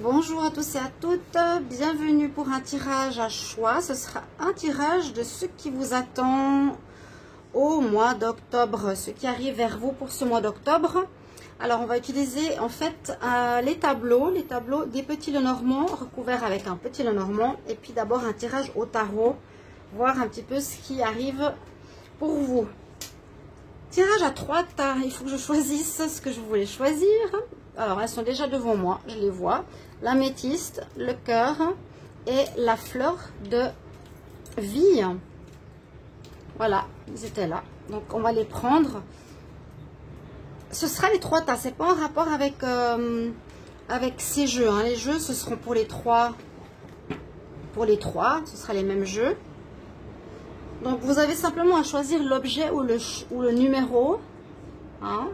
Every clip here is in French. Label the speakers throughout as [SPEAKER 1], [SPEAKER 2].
[SPEAKER 1] Bonjour à tous et à toutes, bienvenue pour un tirage à choix. Ce sera un tirage de ce qui vous attend au mois d'octobre, ce qui arrive vers vous pour ce mois d'octobre. Alors on va utiliser en fait les tableaux des petits Lenormand recouverts avec un petit Lenormand. Et puis d'abord un tirage au tarot, voir un petit peu ce qui arrive pour vous. Tirage à 3 tas, il faut que je choisisse ce que je voulais choisir. Alors elles sont déjà devant moi, je les vois. L'améthyste, le cœur et la fleur de vie. Voilà, ils étaient là. Donc on va les prendre. Ce sera les 3 tas, c'est pas en rapport avec, avec ces jeux. Hein. Les jeux, ce seront pour les 3. Pour les 3, ce sera les mêmes jeux. Donc vous avez simplement à choisir l'objet ou le numéro. Hein.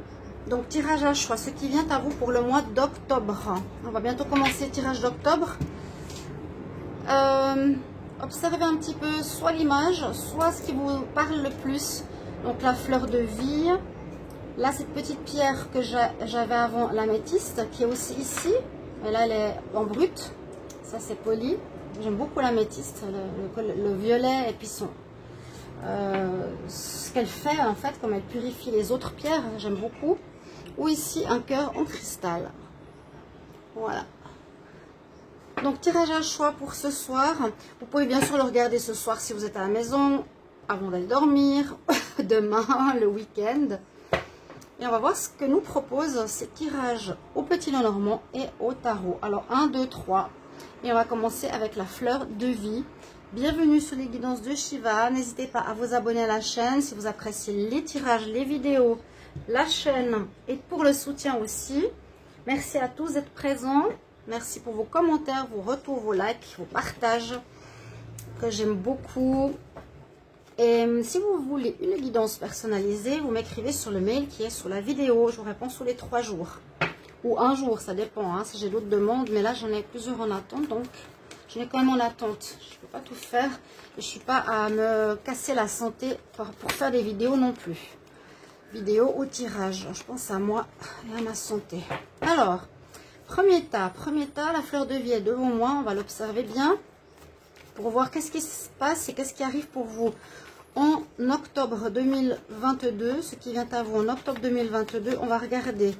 [SPEAKER 1] Donc tirage à choix, ce qui vient à vous pour le mois d'octobre. On va bientôt commencer le tirage d'octobre. Observez un petit peu soit l'image, soit ce qui vous parle le plus. Donc la fleur de vie. Là, cette petite pierre que j'avais avant, l'améthyste, qui est aussi ici. Et là, elle est en brut. Ça, c'est poli. J'aime beaucoup l'améthyste, le violet et puis ce qu'elle fait en fait, comme elle purifie les autres pierres, j'aime beaucoup. Ou ici un cœur en cristal. Voilà. Donc tirage à choix pour ce soir. Vous pouvez bien sûr le regarder ce soir si vous êtes à la maison, avant d'aller dormir, demain, le week-end. Et on va voir ce que nous propose ces tirages au petit Lenormand et au tarot. Alors 1, 2, 3. Et on va commencer avec la fleur de vie. Bienvenue sur les guidances de Shiva. N'hésitez pas à vous abonner à la chaîne si vous appréciez les tirages, les vidéos, la chaîne et pour le soutien aussi. Merci à tous d'être présents. Merci pour vos commentaires, vos retours, vos likes, vos partages que j'aime beaucoup. Et si vous voulez une guidance personnalisée, vous m'écrivez sur le mail qui est sous la vidéo. Je vous réponds sous les 3 jours. Ou un jour, ça dépend. Hein, si j'ai d'autres demandes, mais là j'en ai plusieurs en attente. Donc je n'ai quand même en attente. Je ne peux pas tout faire. Et je ne suis pas à me casser la santé pour faire des vidéos non plus. Vidéo au tirage. Je pense à moi et à ma santé. Alors, premier tas, la fleur de vie est devant moi. On va l'observer bien pour voir qu'est-ce qui se passe et qu'est-ce qui arrive pour vous en octobre 2022. Ce qui vient à vous en octobre 2022. On va regarder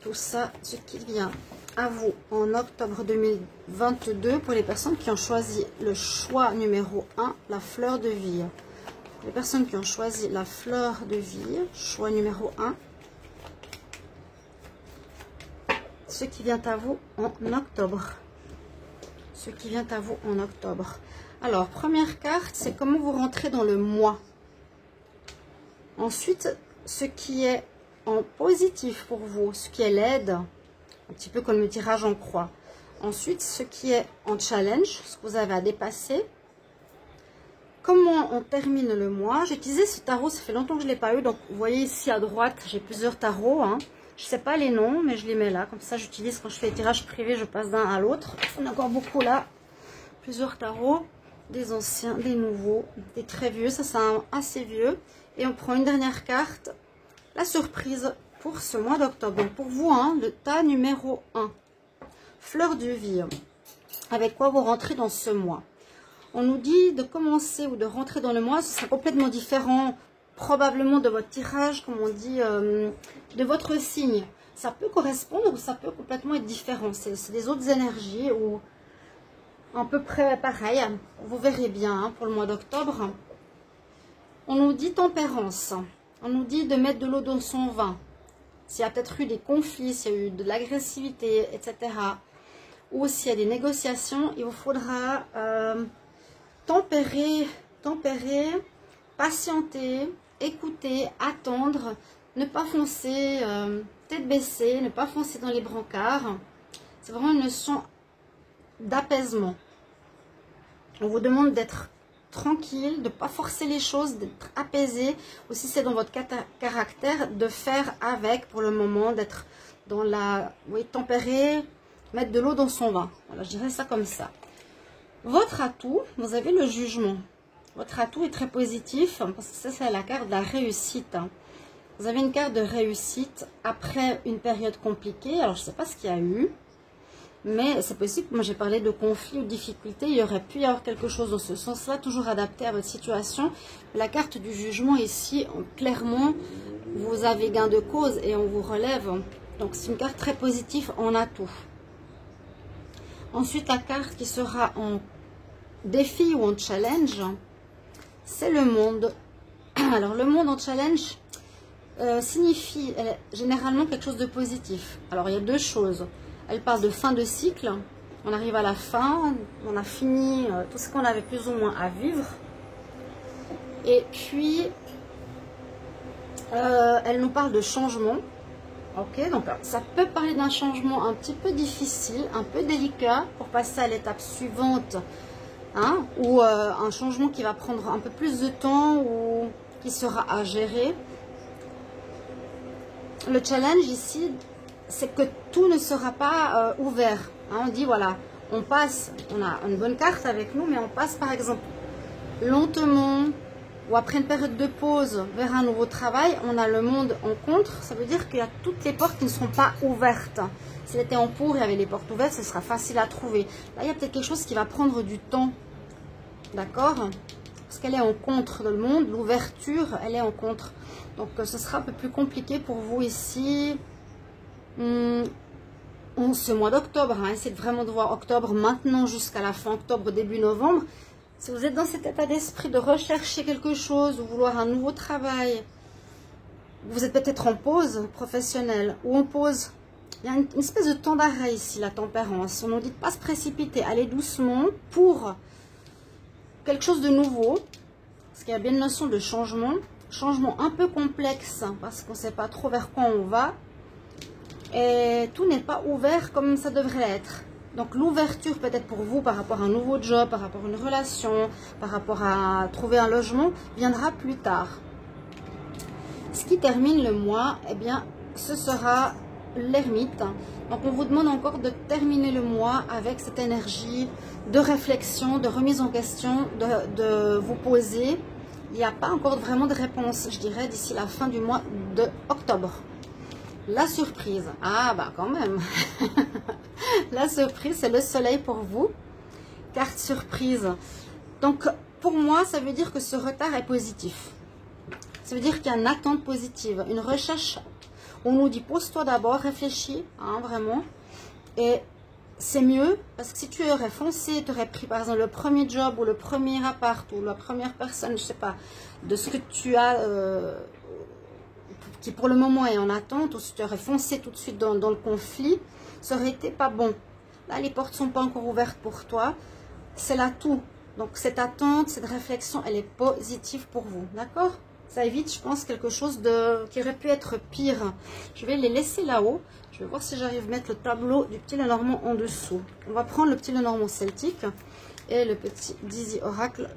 [SPEAKER 1] tout ça, ce qui vient à vous en octobre 2022 pour les personnes qui ont choisi le choix numéro 1, la fleur de vie. Les personnes qui ont choisi la fleur de vie, choix numéro 1, ce qui vient à vous en octobre. Ce qui vient à vous en octobre. Alors, première carte, c'est comment vous rentrez dans le mois. Ensuite, ce qui est en positif pour vous, ce qui est l'aide, un petit peu comme le tirage en croix. Ensuite, ce qui est en challenge, ce que vous avez à dépasser. Comment on termine le mois? J'ai utilisé ce tarot, ça fait longtemps que je ne l'ai pas eu. Donc, vous voyez ici à droite, j'ai plusieurs tarots. Hein. Je ne sais pas les noms, mais je les mets là. Comme ça, j'utilise quand je fais les tirages privés, je passe d'un à l'autre. On a encore beaucoup là. Plusieurs tarots, des anciens, des nouveaux, des très vieux. Ça, c'est assez vieux. Et on prend une dernière carte. La surprise pour ce mois d'octobre. Donc, pour vous, hein, le tas numéro 1. Fleur de vie. Avec quoi vous rentrez dans ce mois? On nous dit de commencer ou de rentrer dans le mois, ce sera complètement différent, probablement de votre tirage, comme on dit, de votre signe. Ça peut correspondre ou ça peut complètement être différent. C'est des autres énergies ou à peu près pareil. Vous verrez bien hein, pour le mois d'octobre. On nous dit tempérance. On nous dit de mettre de l'eau dans son vin. S'il y a peut-être eu des conflits, s'il y a eu de l'agressivité, etc. Ou s'il y a des négociations, il vous faudra... tempérer, patienter, écouter, attendre, ne pas foncer, tête baissée, ne pas foncer dans les brancards. C'est vraiment une leçon d'apaisement. On vous demande d'être tranquille, de ne pas forcer les choses, d'être apaisé. Ou si c'est dans votre caractère, de faire avec pour le moment, d'être dans la... Oui, tempérer, mettre de l'eau dans son vin. Voilà, je dirais ça comme ça. Votre atout, vous avez le jugement. Votre atout est très positif, parce que ça, c'est la carte de la réussite. Vous avez une carte de réussite après une période compliquée. Alors, je ne sais pas ce qu'il y a eu. Mais c'est possible, moi j'ai parlé de conflit ou de difficulté, il y aurait pu y avoir quelque chose dans ce sens-là, toujours adapté à votre situation. La carte du jugement ici, clairement, vous avez gain de cause et on vous relève. Donc c'est une carte très positive en atout. Ensuite, la carte qui sera en défi ou en challenge, c'est le monde. Alors le monde en challenge signifie généralement quelque chose de positif. Alors il y a deux choses. Elle parle de fin de cycle. On arrive à la fin, on a fini tout ce qu'on avait plus ou moins à vivre. Et puis, elle nous parle de changement. Ok, donc ça peut parler d'un changement un petit peu difficile, un peu délicat pour passer à l'étape suivante. Hein, ou un changement qui va prendre un peu plus de temps ou qui sera à gérer. Le challenge ici, c'est que tout ne sera pas ouvert. Hein, on dit voilà, on passe, on a une bonne carte avec nous, mais on passe par exemple lentement ou après une période de pause vers un nouveau travail, on a le monde en contre. Ça veut dire qu'il y a toutes les portes qui ne seront pas ouvertes. S'il était en pour, il y avait les portes ouvertes, ce sera facile à trouver. Là, il y a peut-être quelque chose qui va prendre du temps. D'accord? Parce qu'elle est en contre de le monde, l'ouverture, elle est en contre. Donc, ce sera un peu plus compliqué pour vous ici. Ce mois d'octobre, hein, essayez vraiment de voir octobre maintenant jusqu'à la fin octobre, début novembre. Si vous êtes dans cet état d'esprit de rechercher quelque chose, ou vouloir un nouveau travail, vous êtes peut-être en pause professionnelle ou en pause. Il y a une espèce de temps d'arrêt ici, la tempérance. On nous dit de ne pas se précipiter, aller doucement pour quelque chose de nouveau. Parce qu'il y a bien une notion de changement. Changement un peu complexe, hein, parce qu'on ne sait pas trop vers quoi on va. Et tout n'est pas ouvert comme ça devrait être. Donc l'ouverture peut-être pour vous par rapport à un nouveau job, par rapport à une relation, par rapport à trouver un logement, viendra plus tard. Ce qui termine le mois, eh bien, ce sera l'ermite. Donc on vous demande encore de terminer le mois avec cette énergie de réflexion, de remise en question, de vous poser. Il n'y a pas encore vraiment de réponse, je dirais, d'ici la fin du mois de octobre. La surprise, ah bah quand même, la surprise c'est le soleil pour vous, carte surprise. Donc pour moi ça veut dire que ce retard est positif. Ça veut dire qu'il y a une attente positive, une recherche. On nous dit pose-toi d'abord, réfléchis, hein, vraiment. Et c'est mieux parce que si tu aurais foncé, tu aurais pris par exemple le premier job ou le premier appart ou la première personne, je sais pas, de ce que tu as, qui pour le moment est en attente, ou si tu aurais foncé tout de suite dans le conflit, ça aurait été pas bon. Là, les portes sont pas encore ouvertes pour toi. C'est l'atout. Donc cette attente, cette réflexion, elle est positive pour vous, d'accord? Ça évite, je pense, quelque chose qui aurait pu être pire. Je vais les laisser là-haut. Je vais voir si j'arrive à mettre le tableau du petit Lenormand en dessous. On va prendre le petit Lenormand celtique et le petit Dizzy Oracle.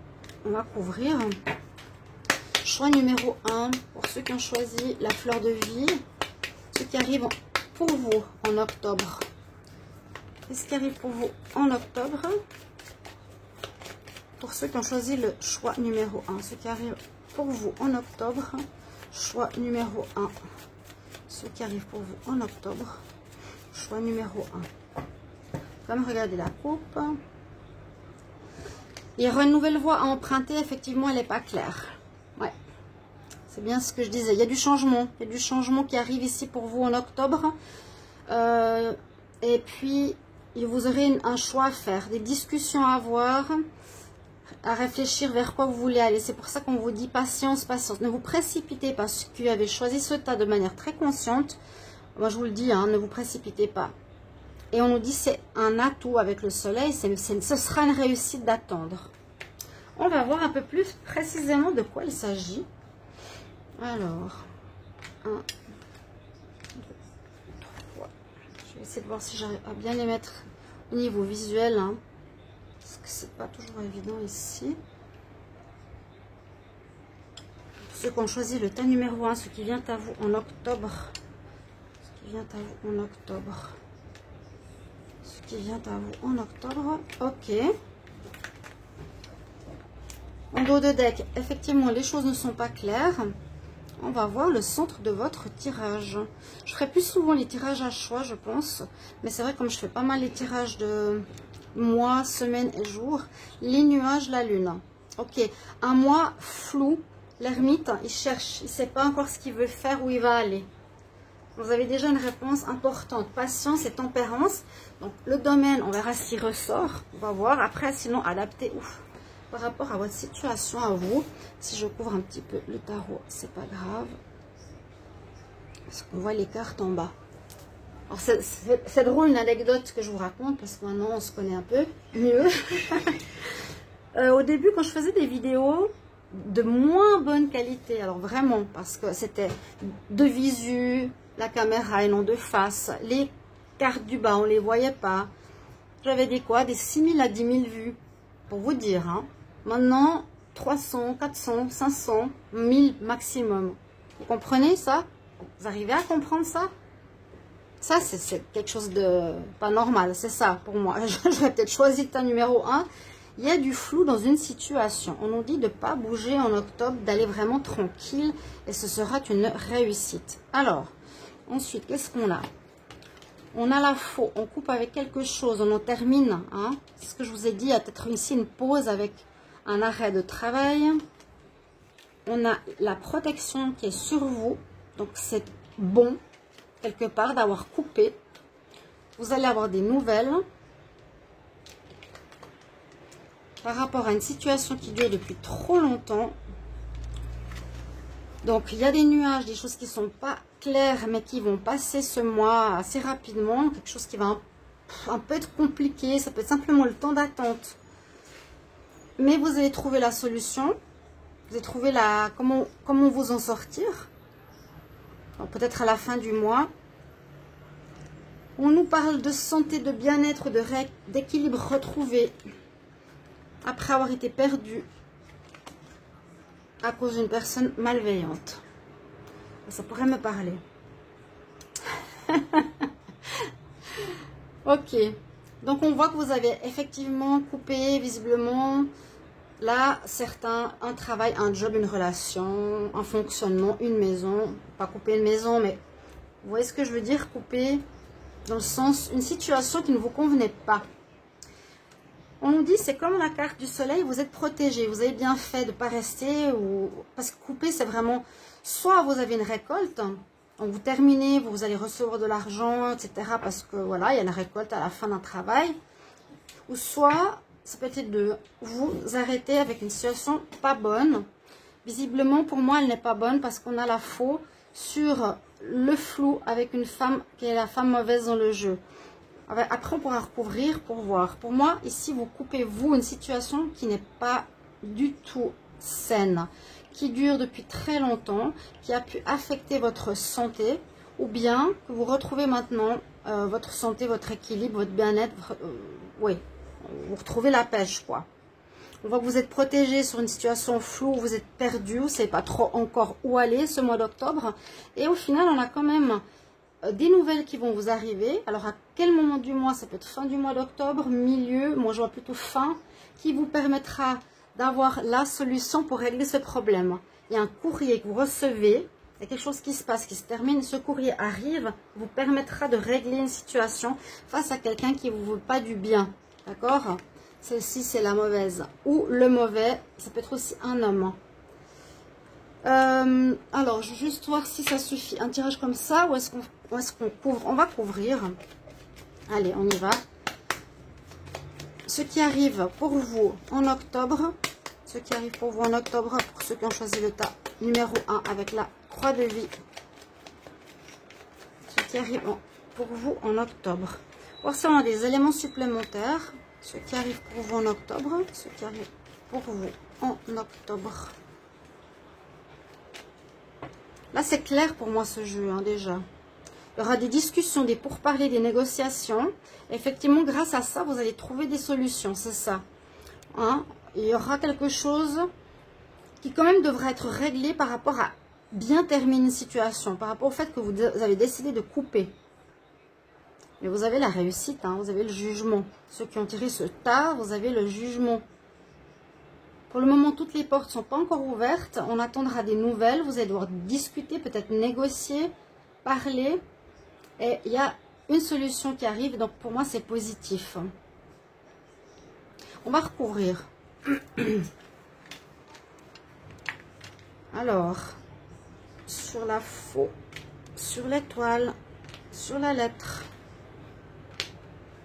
[SPEAKER 1] On va couvrir. Choix numéro 1 pour ceux qui ont choisi la fleur de vie. Ce qui arrive pour vous en octobre. Qu'est-ce qui arrive pour vous en octobre? Pour ceux qui ont choisi le choix numéro 1. Ce qui arrive pour vous en octobre, choix numéro 1. Ce qui arrive pour vous en octobre, choix numéro 1. Comme regardez la coupe. Il y aura une nouvelle voie à emprunter, effectivement, elle n'est pas claire. Ouais, c'est bien ce que je disais. Il y a du changement. Il y a du changement qui arrive ici pour vous en octobre. Et puis, vous aurez un choix à faire, des discussions à avoir, à réfléchir vers quoi vous voulez aller. C'est pour ça qu'on vous dit patience, patience. Ne vous précipitez pas. Ceux qui avez choisi ce tas de manière très consciente, moi je vous le dis, hein, ne vous précipitez pas. Et on nous dit c'est un atout avec le soleil, ce sera une réussite d'attendre. On va voir un peu plus précisément de quoi il s'agit. Alors, 1, 2, 3. Je vais essayer de voir si j'arrive à bien les mettre au niveau visuel, hein. Parce que c'est pas toujours évident ici. Ceux qui ont choisi le tas numéro 1, ce qui vient à vous en octobre. Ce qui vient à vous en octobre. Ce qui vient à vous en octobre. Ok. En dos de deck, effectivement, les choses ne sont pas claires. On va voir le centre de votre tirage. Je ferai plus souvent les tirages à choix, je pense. Mais c'est vrai, comme je fais pas mal les tirages de mois, semaines et jours. Les nuages, la lune. Ok, un mois flou. L'ermite, il cherche. Il ne sait pas encore ce qu'il veut faire, où il va aller. Vous avez déjà une réponse importante. Patience et tempérance. Donc, le domaine, on verra s'il ressort. On va voir. Après, sinon, adapter. Ouf. Par rapport à votre situation, à vous, si je couvre un petit peu le tarot, c'est pas grave. Parce qu'on voit les cartes en bas. Alors, c'est drôle, une anecdote que je vous raconte, parce que maintenant, on se connaît un peu mieux. Au début, quand je faisais des vidéos de moins bonne qualité, alors vraiment, parce que c'était de visu, la caméra et non de face, les cartes du bas, on ne les voyait pas. J'avais des quoi? Des 6000 à 10 000 vues, pour vous dire, hein. Maintenant, 300, 400, 500, 1000 maximum. Vous comprenez ça? Vous arrivez à comprendre ça? Ça, c'est quelque chose de pas normal. C'est ça, pour moi. J'aurais peut-être choisi le tas numéro 1. Il y a du flou dans une situation. On nous dit de ne pas bouger en octobre, d'aller vraiment tranquille. Et ce sera une réussite. Alors, ensuite, qu'est-ce qu'on a? On a la faux. On coupe avec quelque chose. On en termine. Hein. C'est ce que je vous ai dit. Il y a peut-être ici une pause avec un arrêt de travail. On a la protection qui est sur vous. Donc, c'est bon, quelque part, d'avoir coupé. Vous allez avoir des nouvelles par rapport à une situation qui dure depuis trop longtemps. Donc, il y a des nuages, des choses qui ne sont pas claires, mais qui vont passer ce mois assez rapidement. Quelque chose qui va un peu être compliqué. Ça peut être simplement le temps d'attente. Mais vous allez trouver la solution. Vous allez trouver comment vous en sortir. Peut-être à la fin du mois. On nous parle de santé, de bien-être, d'équilibre retrouvé. Après avoir été perdu à cause d'une personne malveillante. Ça pourrait me parler. Ok. Donc, on voit que vous avez effectivement coupé, visiblement, là, certains, un travail, un job, une relation, un fonctionnement, une maison. Pas couper une maison, mais vous voyez ce que je veux dire? Couper dans le sens, une situation qui ne vous convenait pas. On nous dit, c'est comme la carte du soleil, vous êtes protégé. Vous avez bien fait de ne pas rester. Parce que couper, c'est vraiment, soit vous avez une récolte, vous terminez, vous allez recevoir de l'argent, etc. Parce que voilà, il y a une récolte à la fin d'un travail. Ou soit, ça peut être les deux, vous arrêtez avec une situation pas bonne. Visiblement, pour moi, elle n'est pas bonne parce qu'on a la faux sur le flou avec une femme qui est la femme mauvaise dans le jeu. Après, on pourra recouvrir pour voir. Pour moi, ici, vous coupez, vous, une situation qui n'est pas du tout saine, qui dure depuis très longtemps, qui a pu affecter votre santé, ou bien que vous retrouvez maintenant votre santé, votre équilibre, votre bien-être. Oui, vous retrouvez la pêche, quoi. On voit que vous êtes protégé sur une situation floue, vous êtes perdu, vous ne savez pas trop encore où aller ce mois d'octobre. Et au final, on a quand même des nouvelles qui vont vous arriver. Alors, à quel moment du mois? Ça peut être fin du mois d'octobre, milieu, moi je vois plutôt fin, qui vous permettra d'avoir la solution pour régler ce problème. Il y a un courrier que vous recevez, il y a quelque chose qui se passe, qui se termine, ce courrier arrive, vous permettra de régler une situation face à quelqu'un qui ne vous veut pas du bien. D'accord? Celle-ci, c'est la mauvaise. Ou le mauvais, ça peut être aussi un homme. Alors, je vais juste voir si ça suffit. Un tirage comme ça, ou est-ce qu'on couvre? On va couvrir. Allez, on y va. Ce qui arrive pour vous en octobre. Ce qui arrive pour vous en octobre, pour ceux qui ont choisi le tas numéro 1 avec la croix de vie. Ce qui arrive pour vous en octobre. Voir si on a des éléments supplémentaires. Ce qui arrive pour vous en octobre. Ce qui arrive pour vous en octobre. Là, c'est clair pour moi ce jeu, hein, déjà. Il y aura des discussions, des pourparlers, des négociations. Effectivement, grâce à ça, vous allez trouver des solutions, c'est ça. Hein? Il y aura quelque chose qui quand même devra être réglé par rapport à bien terminer une situation, par rapport au fait que vous avez décidé de couper. Mais vous avez la réussite, hein, vous avez le jugement. Ceux qui ont tiré ce tas, vous avez le jugement. Pour le moment, toutes les portes ne sont pas encore ouvertes. On attendra des nouvelles. Vous allez devoir discuter, peut-être négocier, parler. Et il y a une solution qui arrive. Donc, pour moi, c'est positif. On va recouvrir. Alors, sur la faux, sur l'étoile, sur la lettre,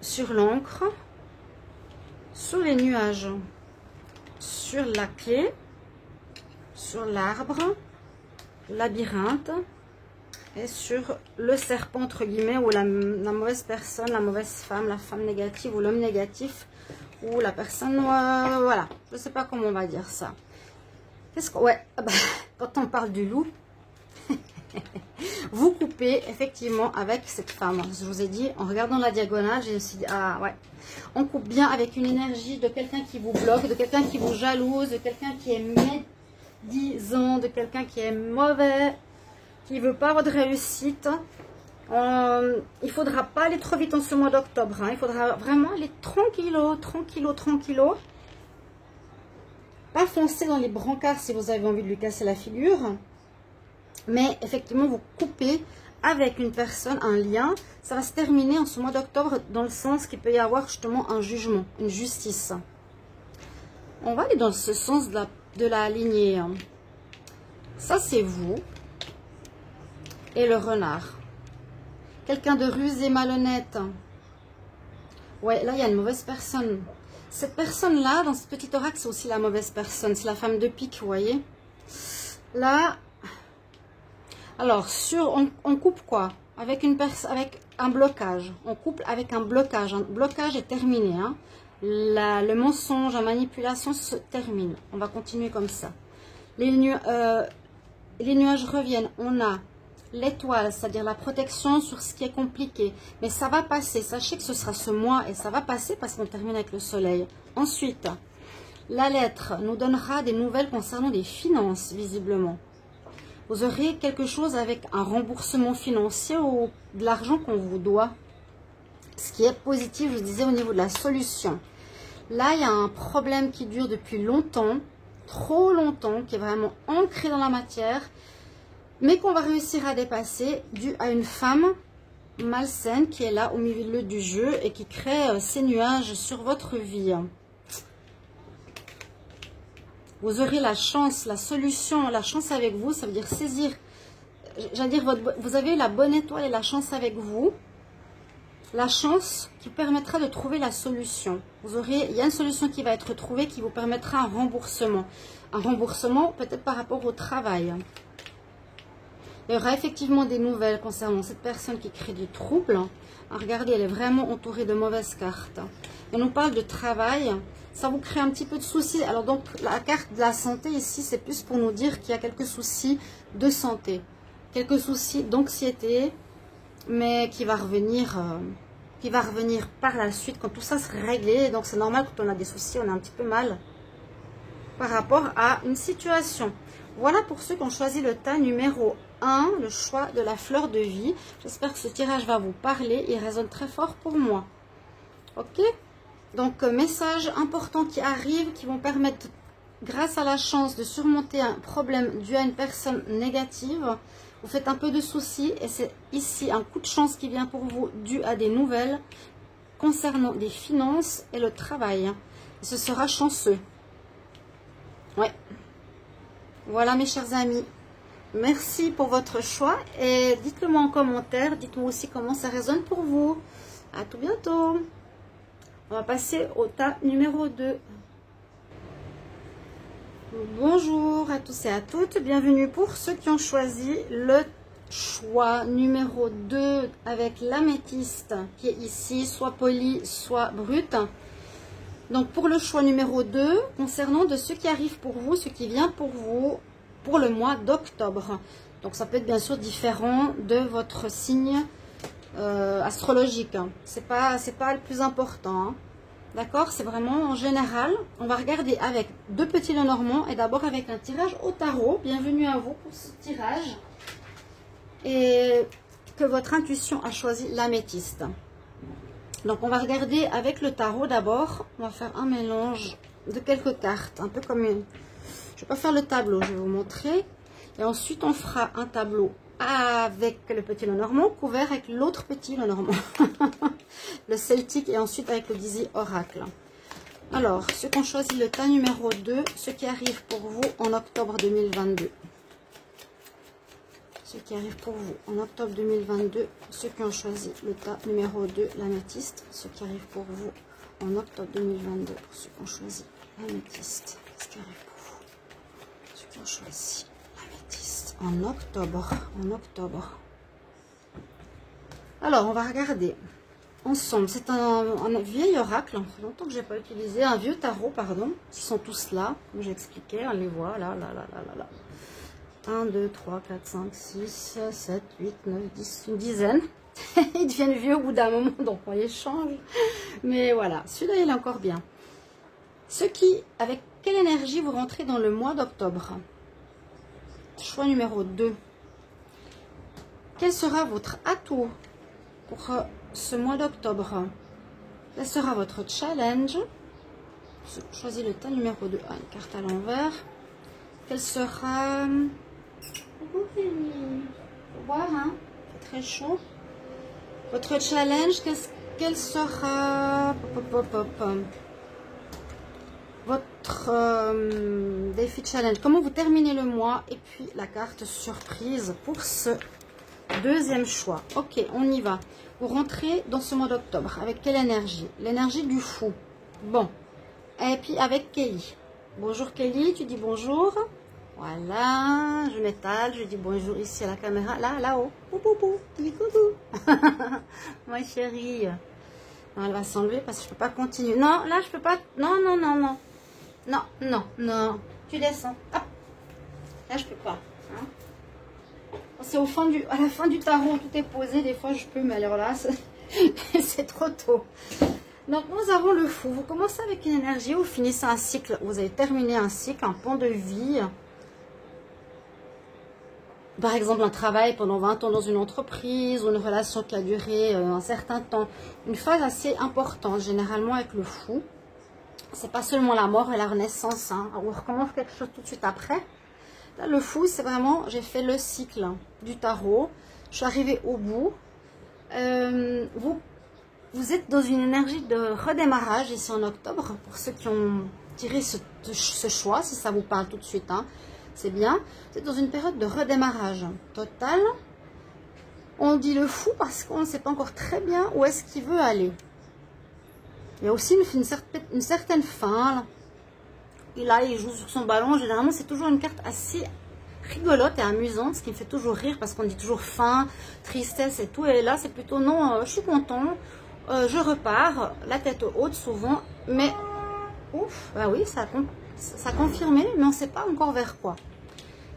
[SPEAKER 1] sur l'encre, sur les nuages, sur la clé, sur l'arbre, labyrinthe et sur le serpent entre guillemets ou la mauvaise personne, la mauvaise femme, la femme négative ou l'homme négatif ou la personne, voilà, je sais pas comment on va dire ça. Qu'est-ce que, ouais, quand on parle du loup, vous coupez effectivement avec cette femme. Je vous ai dit, en regardant la diagonale, je me suis dit, ah ouais, on coupe bien avec une énergie de quelqu'un qui vous bloque, de quelqu'un qui vous jalouse, de quelqu'un qui est médisant, de quelqu'un qui est mauvais, qui veut pas avoir de réussite. Il faudra pas aller trop vite en ce mois d'octobre. Hein. Il faudra vraiment aller tranquillo, tranquillo, tranquillo. Pas foncer dans les brancards si vous avez envie de lui casser la figure. Mais effectivement, vous coupez avec une personne, un lien. Ça va se terminer en ce mois d'octobre dans le sens qu'il peut y avoir justement un jugement, une justice. On va aller dans ce sens de la lignée. Ça, c'est vous et le renard. Quelqu'un de rusé, malhonnête. Ouais, là, il y a une mauvaise personne. Cette personne-là, dans ce petit oracle, c'est aussi la mauvaise personne. C'est la femme de pique, vous voyez. Là, alors, on coupe quoi? Avec un blocage. On coupe avec un blocage. Un blocage est terminé. Hein. Le mensonge, la manipulation se termine. On va continuer comme ça. Les nuages reviennent. On a l'étoile, c'est-à-dire la protection sur ce qui est compliqué. Mais ça va passer. Sachez que ce sera ce mois et ça va passer parce qu'on termine avec le soleil. Ensuite, la lettre nous donnera des nouvelles concernant des finances, visiblement. Vous aurez quelque chose avec un remboursement financier ou de l'argent qu'on vous doit. Ce qui est positif, je vous disais, au niveau de la solution. Là, il y a un problème qui dure depuis longtemps, trop longtemps, qui est vraiment ancré dans la matière, mais qu'on va réussir à dépasser dû à une femme malsaine qui est là au milieu du jeu et qui crée ces nuages sur votre vie. Vous aurez la chance, la solution, la chance avec vous, ça veut dire saisir, j'allais dire, vous avez la bonne étoile et la chance avec vous, la chance qui permettra de trouver la solution. Il y a une solution qui va être trouvée qui vous permettra un remboursement peut-être par rapport au travail. Il y aura effectivement des nouvelles concernant cette personne qui crée du trouble. Regardez, elle est vraiment entourée de mauvaises cartes. Elle nous parle de travail. Ça vous crée un petit peu de soucis. Alors donc, la carte de la santé ici, c'est plus pour nous dire qu'il y a quelques soucis de santé. Quelques soucis d'anxiété, mais qui va revenir par la suite quand tout ça sera réglé. Donc c'est normal, quand on a des soucis, on a un petit peu mal par rapport à une situation. Voilà pour ceux qui ont choisi le tas numéro 1, le choix de la fleur de vie. J'espère que ce tirage va vous parler. Il résonne très fort pour moi. Ok? Donc, messages importants qui arrivent, qui vont permettre, grâce à la chance, de surmonter un problème dû à une personne négative. Vous faites un peu de soucis et c'est ici un coup de chance qui vient pour vous dû à des nouvelles concernant des finances et le travail. Et ce sera chanceux. Ouais. Voilà mes chers amis. Merci pour votre choix et dites-le moi en commentaire. Dites-moi aussi comment ça résonne pour vous. À tout bientôt. On va passer au tas numéro 2. Bonjour à tous et à toutes. Bienvenue pour ceux qui ont choisi le choix numéro 2 avec l'améthyste qui est ici, soit poli, soit brut. Donc pour le choix numéro 2, concernant de ce qui arrive pour vous, ce qui vient pour vous pour le mois d'octobre. Donc ça peut être bien sûr différent de votre signe astrologique. C'est pas le plus important. Hein. D'accord? C'est vraiment en général. On va regarder avec deux petits Lenormand et d'abord avec un tirage au tarot. Bienvenue à vous pour ce tirage. Et que votre intuition a choisi l'améthyste. Donc on va regarder avec le tarot d'abord. On va faire un mélange de quelques cartes, un peu comme une... Je vais pas faire le tableau, je vais vous montrer. Et ensuite, on fera un tableau avec le petit Lenormand, couvert avec l'autre petit Lenormand. Le celtique, et ensuite avec le Dizzy Oracle. Alors, ceux qui ont choisi le tas numéro 2, ce qui arrive pour vous en octobre 2022. Ce qui arrive pour vous en octobre 2022, ceux qui ont choisi le tas numéro 2, l'améthyste. Ce qui arrive pour vous en octobre 2022, ceux qui ont choisi l'améthyste. Ce qui arrive pour vous, ceux qui ont choisi l'améthyste en octobre. Alors, on va regarder ensemble. C'est un vieil oracle, ça fait longtemps que je n'ai pas utilisé, un vieux tarot, pardon. Ils sont tous là, comme j'ai expliqué, on les voit, là. 1, 2, 3, 4, 5, 6, 7, 8, 9, 10, une dizaine. Ils deviennent vieux au bout d'un moment, donc on les change. Mais voilà, celui-là, il est encore bien. Avec quelle énergie vous rentrez dans le mois d'octobre? Choix numéro 2. Quel sera votre atout pour ce mois d'octobre? Quel sera votre challenge? Choisissez le tas numéro 2. Ah, une carte à l'envers. Quel sera... Faut voir, hein? C'est très chaud. Votre challenge, quel sera votre défi challenge? Comment vous terminez le mois? Et puis la carte surprise pour ce deuxième choix. Ok, on y va. Vous rentrez dans ce mois d'octobre. Avec quelle énergie? L'énergie du fou. Bon. Et puis avec Kelly. Bonjour Kelly, tu dis bonjour. Voilà, je m'étale, je dis bonjour ici à la caméra, là-haut. Pou, tu dis coucou. Ma chérie. Non, elle va s'enlever parce que je peux pas continuer. Non, là, je peux pas. Non. Non. Tu descends. Hop. Là, je peux pas. Hein. C'est à la fin du tarot, tout est posé. Des fois, je peux, mais alors là, c'est trop tôt. Donc, nous avons le fou. Vous commencez avec une énergie, vous finissez un cycle. Vous avez terminé un cycle, un pan de vie. Par exemple, un travail pendant 20 ans dans une entreprise ou une relation qui a duré un certain temps. Une phase assez importante, généralement avec le fou. C'est pas seulement la mort et la renaissance. Hein. On recommence quelque chose tout de suite après. Là, le fou, c'est vraiment, j'ai fait le cycle du tarot. Je suis arrivée au bout. Vous êtes dans une énergie de redémarrage ici en octobre. Pour ceux qui ont tiré ce choix, si ça vous parle tout de suite, hein. C'est bien. Vous êtes dans une période de redémarrage total. On dit le fou parce qu'on ne sait pas encore très bien où est-ce qu'il veut aller. Il y a aussi une certaine fin. Là. Et là, il joue sur son ballon. Généralement, c'est toujours une carte assez rigolote et amusante, ce qui me fait toujours rire parce qu'on dit toujours faim, tristesse et tout. Et là, c'est plutôt non, je suis content, je repars, la tête haute souvent. Mais, ouf, bah oui, ça a confirmé, mais on ne sait pas encore vers quoi.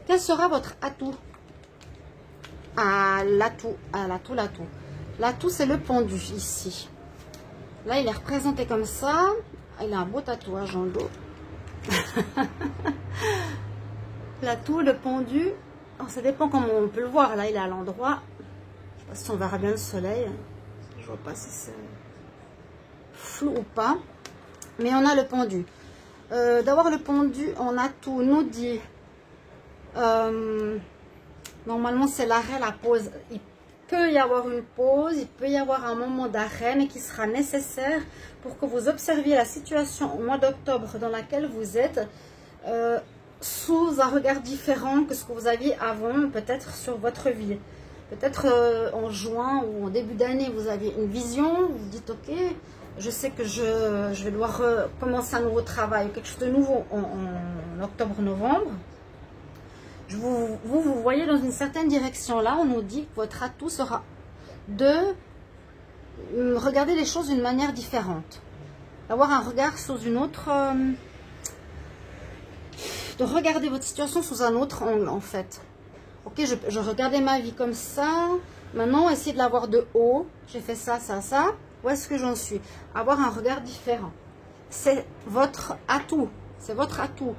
[SPEAKER 1] Quel sera votre atout? Ah, l'atout. L'atout, c'est le pendu ici. Là, il est représenté comme ça. Il a un beau tatouage en dos. L'atout, le pendu. Alors, ça dépend comment on peut le voir. Là, il est à l'endroit. Je ne sais pas si on verra bien le soleil. Je ne vois pas si c'est flou ou pas. Mais on a le pendu. D'avoir le pendu en atout nous dit normalement c'est l'arrêt, la pause. Il peut y avoir une pause, il peut y avoir un moment d'arrêt, mais qui sera nécessaire pour que vous observiez la situation au mois d'octobre dans laquelle vous êtes sous un regard différent que ce que vous aviez avant, peut-être sur votre vie. Peut-être en juin ou en début d'année, vous aviez une vision, vous vous dites ok, je sais que je vais devoir commencer un nouveau travail, quelque chose de nouveau en octobre-novembre. Vous voyez dans une certaine direction. Là, on nous dit que votre atout sera de regarder les choses d'une manière différente. D'avoir un regard sous une autre... de regarder votre situation sous un autre angle, en fait. Ok, je regardais ma vie comme ça. Maintenant, essayez de la voir de haut. J'ai fait ça, ça, ça. Où est-ce que j'en suis? Avoir un regard différent. C'est votre atout. C'est votre atout.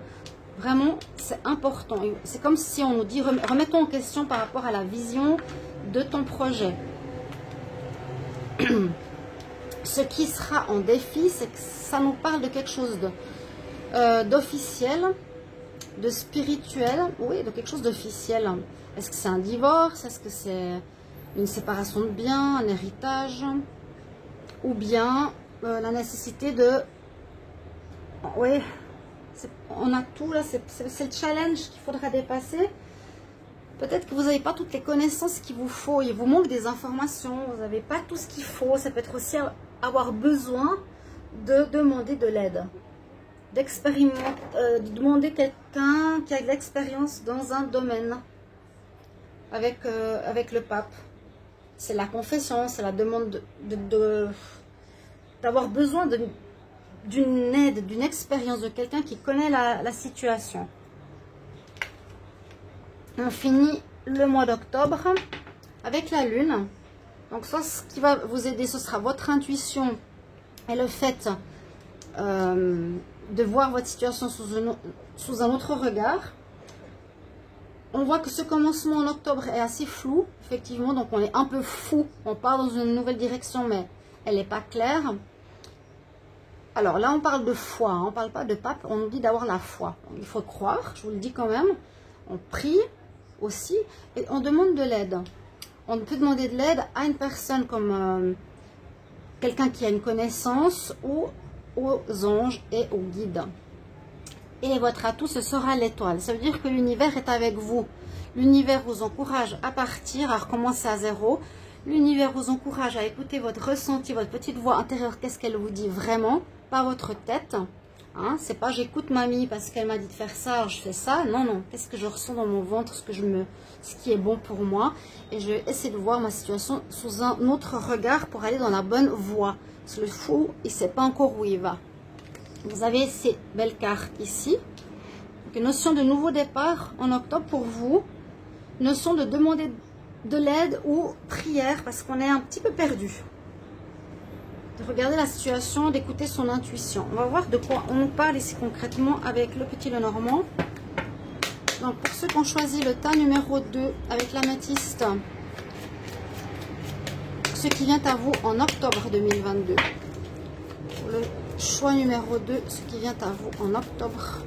[SPEAKER 1] Vraiment, c'est important. C'est comme si on nous dit, remettons en question par rapport à la vision de ton projet. Ce qui sera en défi, c'est que ça nous parle de quelque chose d'officiel, de spirituel, oui, de quelque chose d'officiel. Est-ce que c'est un divorce? Est-ce que c'est une séparation de biens, un héritage? Ou bien la nécessité de... Oui, on a tout là, c'est le challenge qu'il faudra dépasser. Peut-être que vous n'avez pas toutes les connaissances qu'il vous faut, il vous manque des informations, vous n'avez pas tout ce qu'il faut. Ça peut être aussi avoir besoin de demander de l'aide, d'expérimenter, de demander quelqu'un qui a de l'expérience dans un domaine avec le pape. C'est la confession, c'est la demande d'avoir besoin d'une aide, d'une expérience de quelqu'un qui connaît la situation. On finit le mois d'octobre avec la lune. Donc ça, ce qui va vous aider, ce sera votre intuition et le fait de voir votre situation sous un autre regard. On voit que ce commencement en octobre est assez flou, effectivement, donc on est un peu fou. On part dans une nouvelle direction, mais elle n'est pas claire. Alors là, on parle de foi, hein, on ne parle pas de pape, on nous dit d'avoir la foi. Il faut croire, je vous le dis quand même. On prie aussi et on demande de l'aide. On peut demander de l'aide à une personne comme quelqu'un qui a une connaissance ou aux anges et aux guides. Et votre atout, ce sera l'étoile. Ça veut dire que l'univers est avec vous. L'univers vous encourage à partir, à recommencer à zéro. L'univers vous encourage à écouter votre ressenti, votre petite voix intérieure. Qu'est-ce qu'elle vous dit vraiment? Pas votre tête. Hein, c'est pas j'écoute mamie parce qu'elle m'a dit de faire ça, alors je fais ça. Non, non. Qu'est-ce que je ressens dans mon ventre, ce qui est bon pour moi. Et je vais essayer de voir ma situation sous un autre regard pour aller dans la bonne voie. Parce que le fou, il ne sait pas encore où il va. Vous avez ces belles cartes ici. Donc, une notion de nouveau départ en octobre pour vous. Notion de demander de l'aide ou prière parce qu'on est un petit peu perdu. De regarder la situation, d'écouter son intuition. On va voir de quoi on nous parle ici concrètement avec le petit Lenormand. Donc pour ceux qui ont choisi le tas numéro 2 avec l'améthyste, ce qui vient à vous en octobre 2022. Pour le choix numéro 2, ce qui vient à vous en octobre.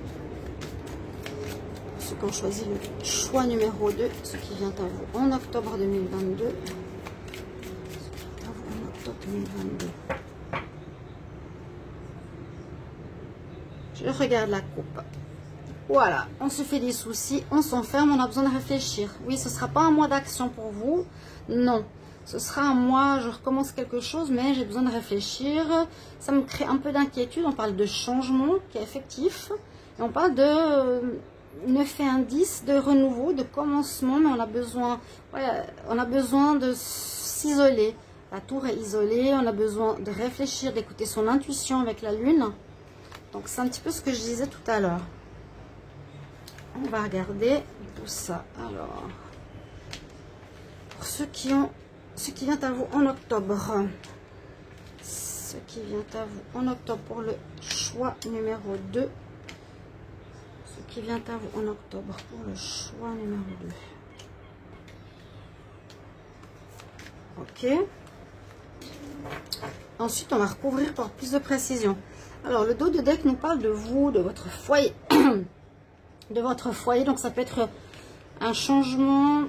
[SPEAKER 1] Ceux qui ont choisi le choix numéro 2, ce qui vient à vous en octobre 2022. Ce qui vient à vous en octobre 2022. Je regarde la coupe. Voilà, on se fait des soucis, on s'enferme, on a besoin de réfléchir. Oui, ce ne sera pas un mois d'action pour vous. Non, ce sera un mois, je recommence quelque chose, mais j'ai besoin de réfléchir. Ça me crée un peu d'inquiétude. On parle de changement qui est effectif. Et on parle de 9 et un 10, de renouveau, de commencement, mais on a besoin de s'isoler. La tour est isolée, on a besoin de réfléchir, d'écouter son intuition avec la lune. Donc c'est un petit peu ce que je disais tout à l'heure. On va regarder tout ça. Alors, pour ceux qui vient à vous en octobre. Ce qui vient à vous en octobre pour le choix numéro 2. Ce qui vient à vous en octobre pour le choix numéro 2. Ok. Ensuite, on va recouvrir pour plus de précision. Alors, le dos de deck nous parle de vous, de votre foyer. De votre foyer. Donc, ça peut être un changement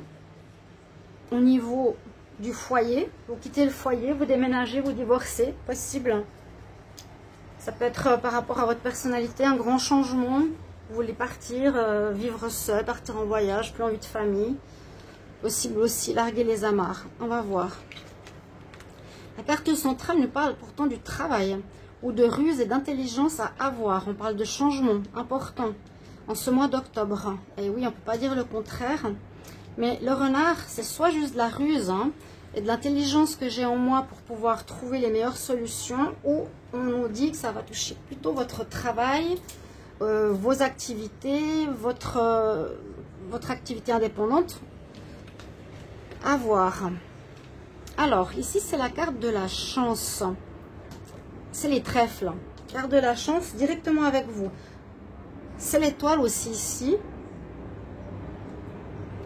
[SPEAKER 1] au niveau du foyer. Vous quittez le foyer, vous déménagez, vous divorcez. Possible. Ça peut être par rapport à votre personnalité, un grand changement. Vous voulez partir, vivre seul, partir en voyage, plus envie de famille. Possible aussi larguer les amarres. On va voir. La carte centrale nous parle pourtant du travail ou de ruse et d'intelligence à avoir. On parle de changement important en ce mois d'octobre. Et oui, on ne peut pas dire le contraire. Mais le renard, c'est soit juste de la ruse et de l'intelligence que j'ai en moi pour pouvoir trouver les meilleures solutions, ou on nous dit que ça va toucher plutôt votre travail, vos activités, votre activité indépendante. À voir. Alors, ici, c'est la carte de la chance. C'est les trèfles. Carte de la chance directement avec vous. C'est l'étoile aussi ici.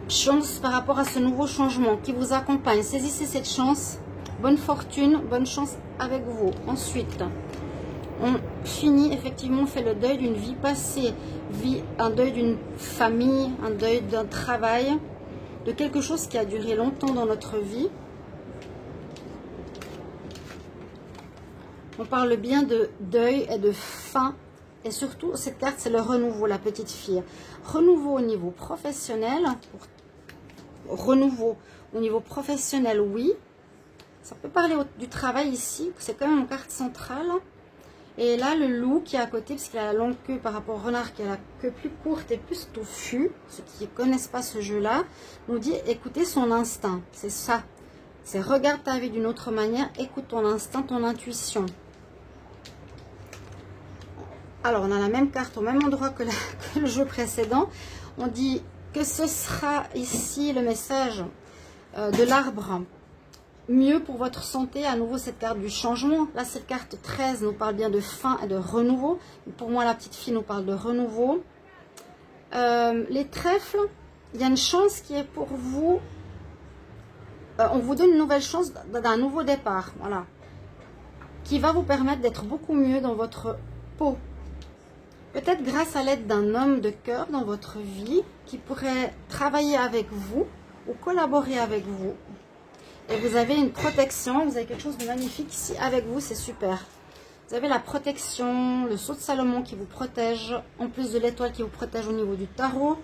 [SPEAKER 1] Chance par rapport à ce nouveau changement qui vous accompagne. Saisissez cette chance. Bonne fortune, bonne chance avec vous. Ensuite, On finit, effectivement, on fait le deuil d'une vie passée, un deuil d'une famille, un deuil d'un travail, de quelque chose qui a duré longtemps dans notre vie. On parle bien de deuil et de fin. Et surtout, cette carte, c'est le renouveau, la petite fille. Renouveau au niveau professionnel. Renouveau au niveau professionnel, oui. Ça peut parler du travail ici. C'est quand même une carte centrale. Et là, le loup qui est à côté, parce qu'il a la longue queue par rapport au renard qui a la queue plus courte et plus touffue, ceux qui ne connaissent pas ce jeu-là, nous dit écoutez son instinct. C'est ça. C'est regarde ta vie d'une autre manière, écoute ton instinct, ton intuition. Alors, on a la même carte au même endroit que le jeu précédent. On dit que ce sera ici le message de l'arbre. Mieux pour votre santé, à nouveau cette carte du changement. Là, cette carte 13 nous parle bien de fin et de renouveau. Pour moi, la petite fille nous parle de renouveau. Les trèfles, il y a une chance qui est pour vous. On vous donne une nouvelle chance d'un nouveau départ. Voilà. Qui va vous permettre d'être beaucoup mieux dans votre peau. Peut-être grâce à l'aide d'un homme de cœur dans votre vie qui pourrait travailler avec vous ou collaborer avec vous. Et vous avez une protection, vous avez quelque chose de magnifique ici avec vous, c'est super. Vous avez la protection, le sceau de Salomon qui vous protège, en plus de l'étoile qui vous protège au niveau du tarot.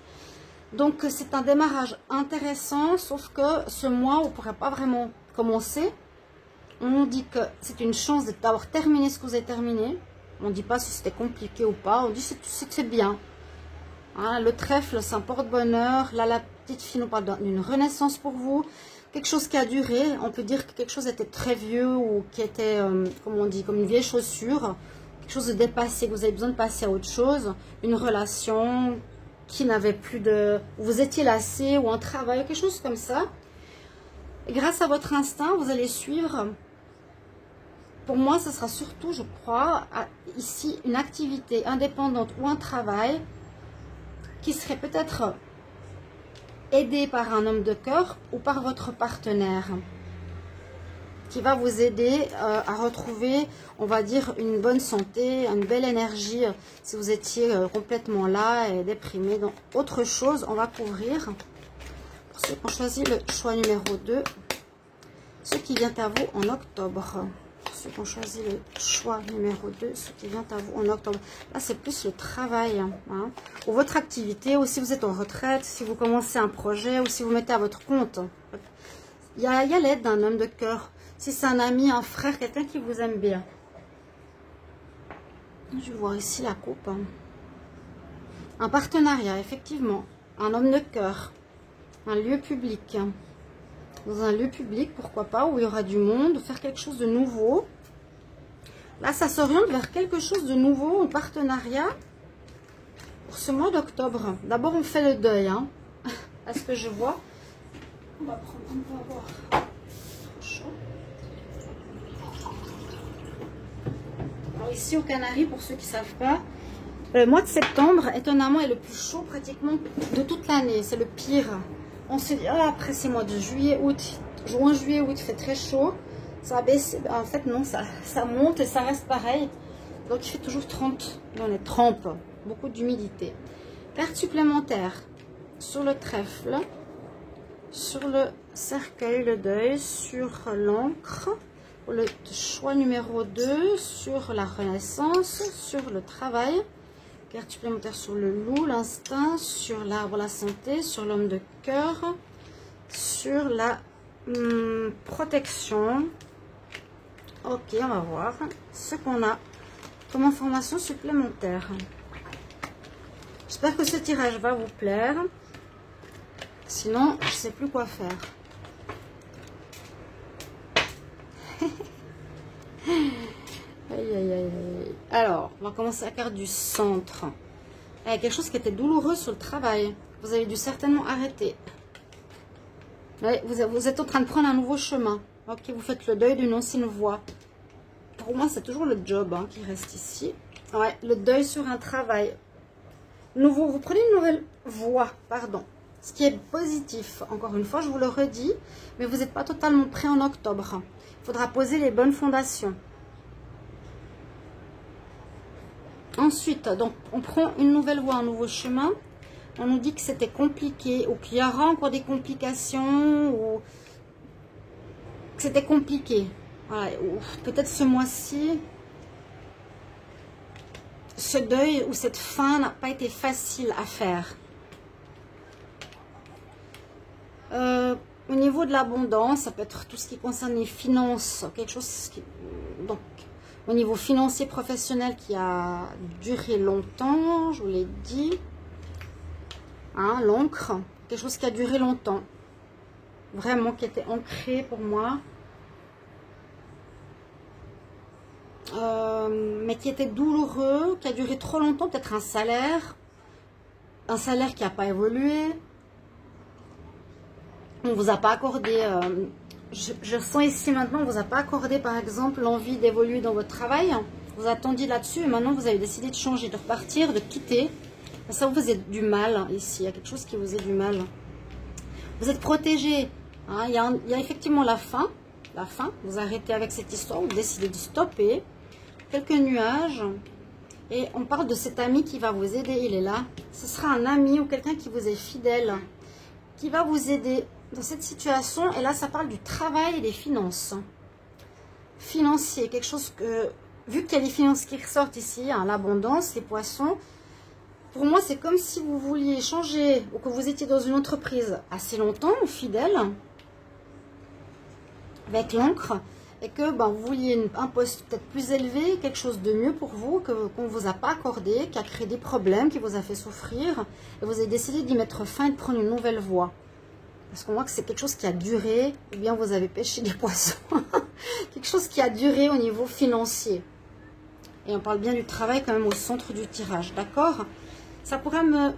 [SPEAKER 1] Donc c'est un démarrage intéressant, sauf que ce mois, on ne pourrait pas vraiment commencer. On nous dit que c'est une chance d'avoir terminé ce que vous avez terminé. On ne dit pas si c'était compliqué ou pas, on dit que c'est bien. Hein, le trèfle, c'est un porte-bonheur. Là, la petite fille nous parle d'une renaissance pour vous. Quelque chose qui a duré, on peut dire que quelque chose était très vieux ou qui était, comme on dit, comme une vieille chaussure. Quelque chose de dépassé, que vous avez besoin de passer à autre chose. Une relation qui n'avait plus de... Vous étiez lassé ou un travail, quelque chose comme ça. Et grâce à votre instinct, vous allez suivre... Pour moi, ce sera surtout, je crois, ici, une activité indépendante ou un travail qui serait peut-être aidé par un homme de cœur ou par votre partenaire qui va vous aider à retrouver, on va dire, une bonne santé, une belle énergie si vous étiez complètement là et déprimé. Donc, autre chose, on va couvrir, pour ceux qui ont choisi le choix numéro 2, ce qui vient à vous en octobre. Ceux qui ont choisi le choix numéro 2, ce qui vient à vous en octobre. Là, c'est plus le travail, hein, ou votre activité, ou si vous êtes en retraite, si vous commencez un projet, ou si vous mettez à votre compte. Il y a l'aide d'un homme de cœur. Si c'est un ami, un frère, quelqu'un qui vous aime bien. Je vais voir ici la coupe. Un partenariat, effectivement. Un homme de cœur. Un lieu public. Dans un lieu public, pourquoi pas, où il y aura du monde, faire quelque chose de nouveau. Là, ça s'oriente vers quelque chose de nouveau, en partenariat, pour ce mois d'octobre. D'abord, on fait le deuil, hein, à ce que je vois. On va prendre, on va voir. Chaud. Alors ici, aux Canaries, pour ceux qui ne savent pas, le mois de septembre, étonnamment, est le plus chaud pratiquement de toute l'année. C'est le pire. On se dit, ah, après ces mois de juillet, août, juin, juillet, août, il fait très chaud. Ça a baissé. En fait, non, ça monte et ça reste pareil. Donc, il fait toujours 30 dans les trempes. Beaucoup d'humidité. Carte supplémentaire sur le trèfle, sur le cercueil, le deuil, sur l'encre, le choix numéro 2, sur la renaissance, sur le travail. Carte supplémentaire sur le loup, l'instinct, sur l'arbre, la santé, sur l'homme de cœur, sur la protection. Ok, on va voir ce qu'on a comme information supplémentaire. J'espère que ce tirage va vous plaire. Sinon, je ne sais plus quoi faire. Aïe, aïe, aïe. Alors, on va commencer la carte du centre. Il y a quelque chose qui était douloureux sur le travail. Vous avez dû certainement arrêter. Ouais, vous êtes en train de prendre un nouveau chemin. Ok, vous faites le deuil d'une ancienne voie. Pour moi, c'est toujours le job qui reste ici. Ouais, le deuil sur un travail. Nouveau, vous prenez une nouvelle voie, pardon. Ce qui est positif. Encore une fois, je vous le redis. Mais vous n'êtes pas totalement prêt en octobre. Il faudra poser les bonnes fondations. Ensuite, donc, on prend une nouvelle voie, un nouveau chemin. On nous dit que c'était compliqué ou qu'il y aura encore des complications ou que c'était compliqué. Voilà, peut-être ce mois-ci, ce deuil ou cette fin n'a pas été facile à faire. Au niveau de l'abondance, ça peut être tout ce qui concerne les finances, quelque chose qui... Donc, au niveau financier professionnel qui a duré longtemps, je vous l'ai dit. Hein, l'encre, quelque chose qui a duré longtemps. Vraiment, qui était ancré pour moi. Mais qui était douloureux, qui a duré trop longtemps. Peut-être un salaire qui n'a pas évolué. On ne vous a pas accordé... je sens ici maintenant, on ne vous a pas accordé, par exemple, l'envie d'évoluer dans votre travail. Vous attendiez là-dessus et maintenant, vous avez décidé de changer, de repartir, de quitter. Ça vous est du mal ici. Il y a quelque chose qui vous est du mal. Vous êtes protégé. Hein, il y a effectivement la fin. La fin. Vous arrêtez avec cette histoire. Vous décidez de stopper. Quelques nuages. Et on parle de cet ami qui va vous aider. Il est là. Ce sera un ami ou quelqu'un qui vous est fidèle. Qui va vous aider dans cette situation. Et là, ça parle du travail et des finances. Financier. Quelque chose que... Vu qu'il y a les finances qui ressortent ici. Hein, l'abondance, les poissons... Pour moi, c'est comme si vous vouliez changer ou que vous étiez dans une entreprise assez longtemps, fidèle, avec l'encre, et que vous vouliez un poste peut-être plus élevé, quelque chose de mieux pour vous, qu'on ne vous a pas accordé, qui a créé des problèmes, qui vous a fait souffrir, et vous avez décidé d'y mettre fin et de prendre une nouvelle voie. Parce qu'on voit que c'est quelque chose qui a duré, ou bien vous avez pêché des poissons. Quelque chose qui a duré au niveau financier. Et on parle bien du travail quand même au centre du tirage, d'accord ? Ça pourrait me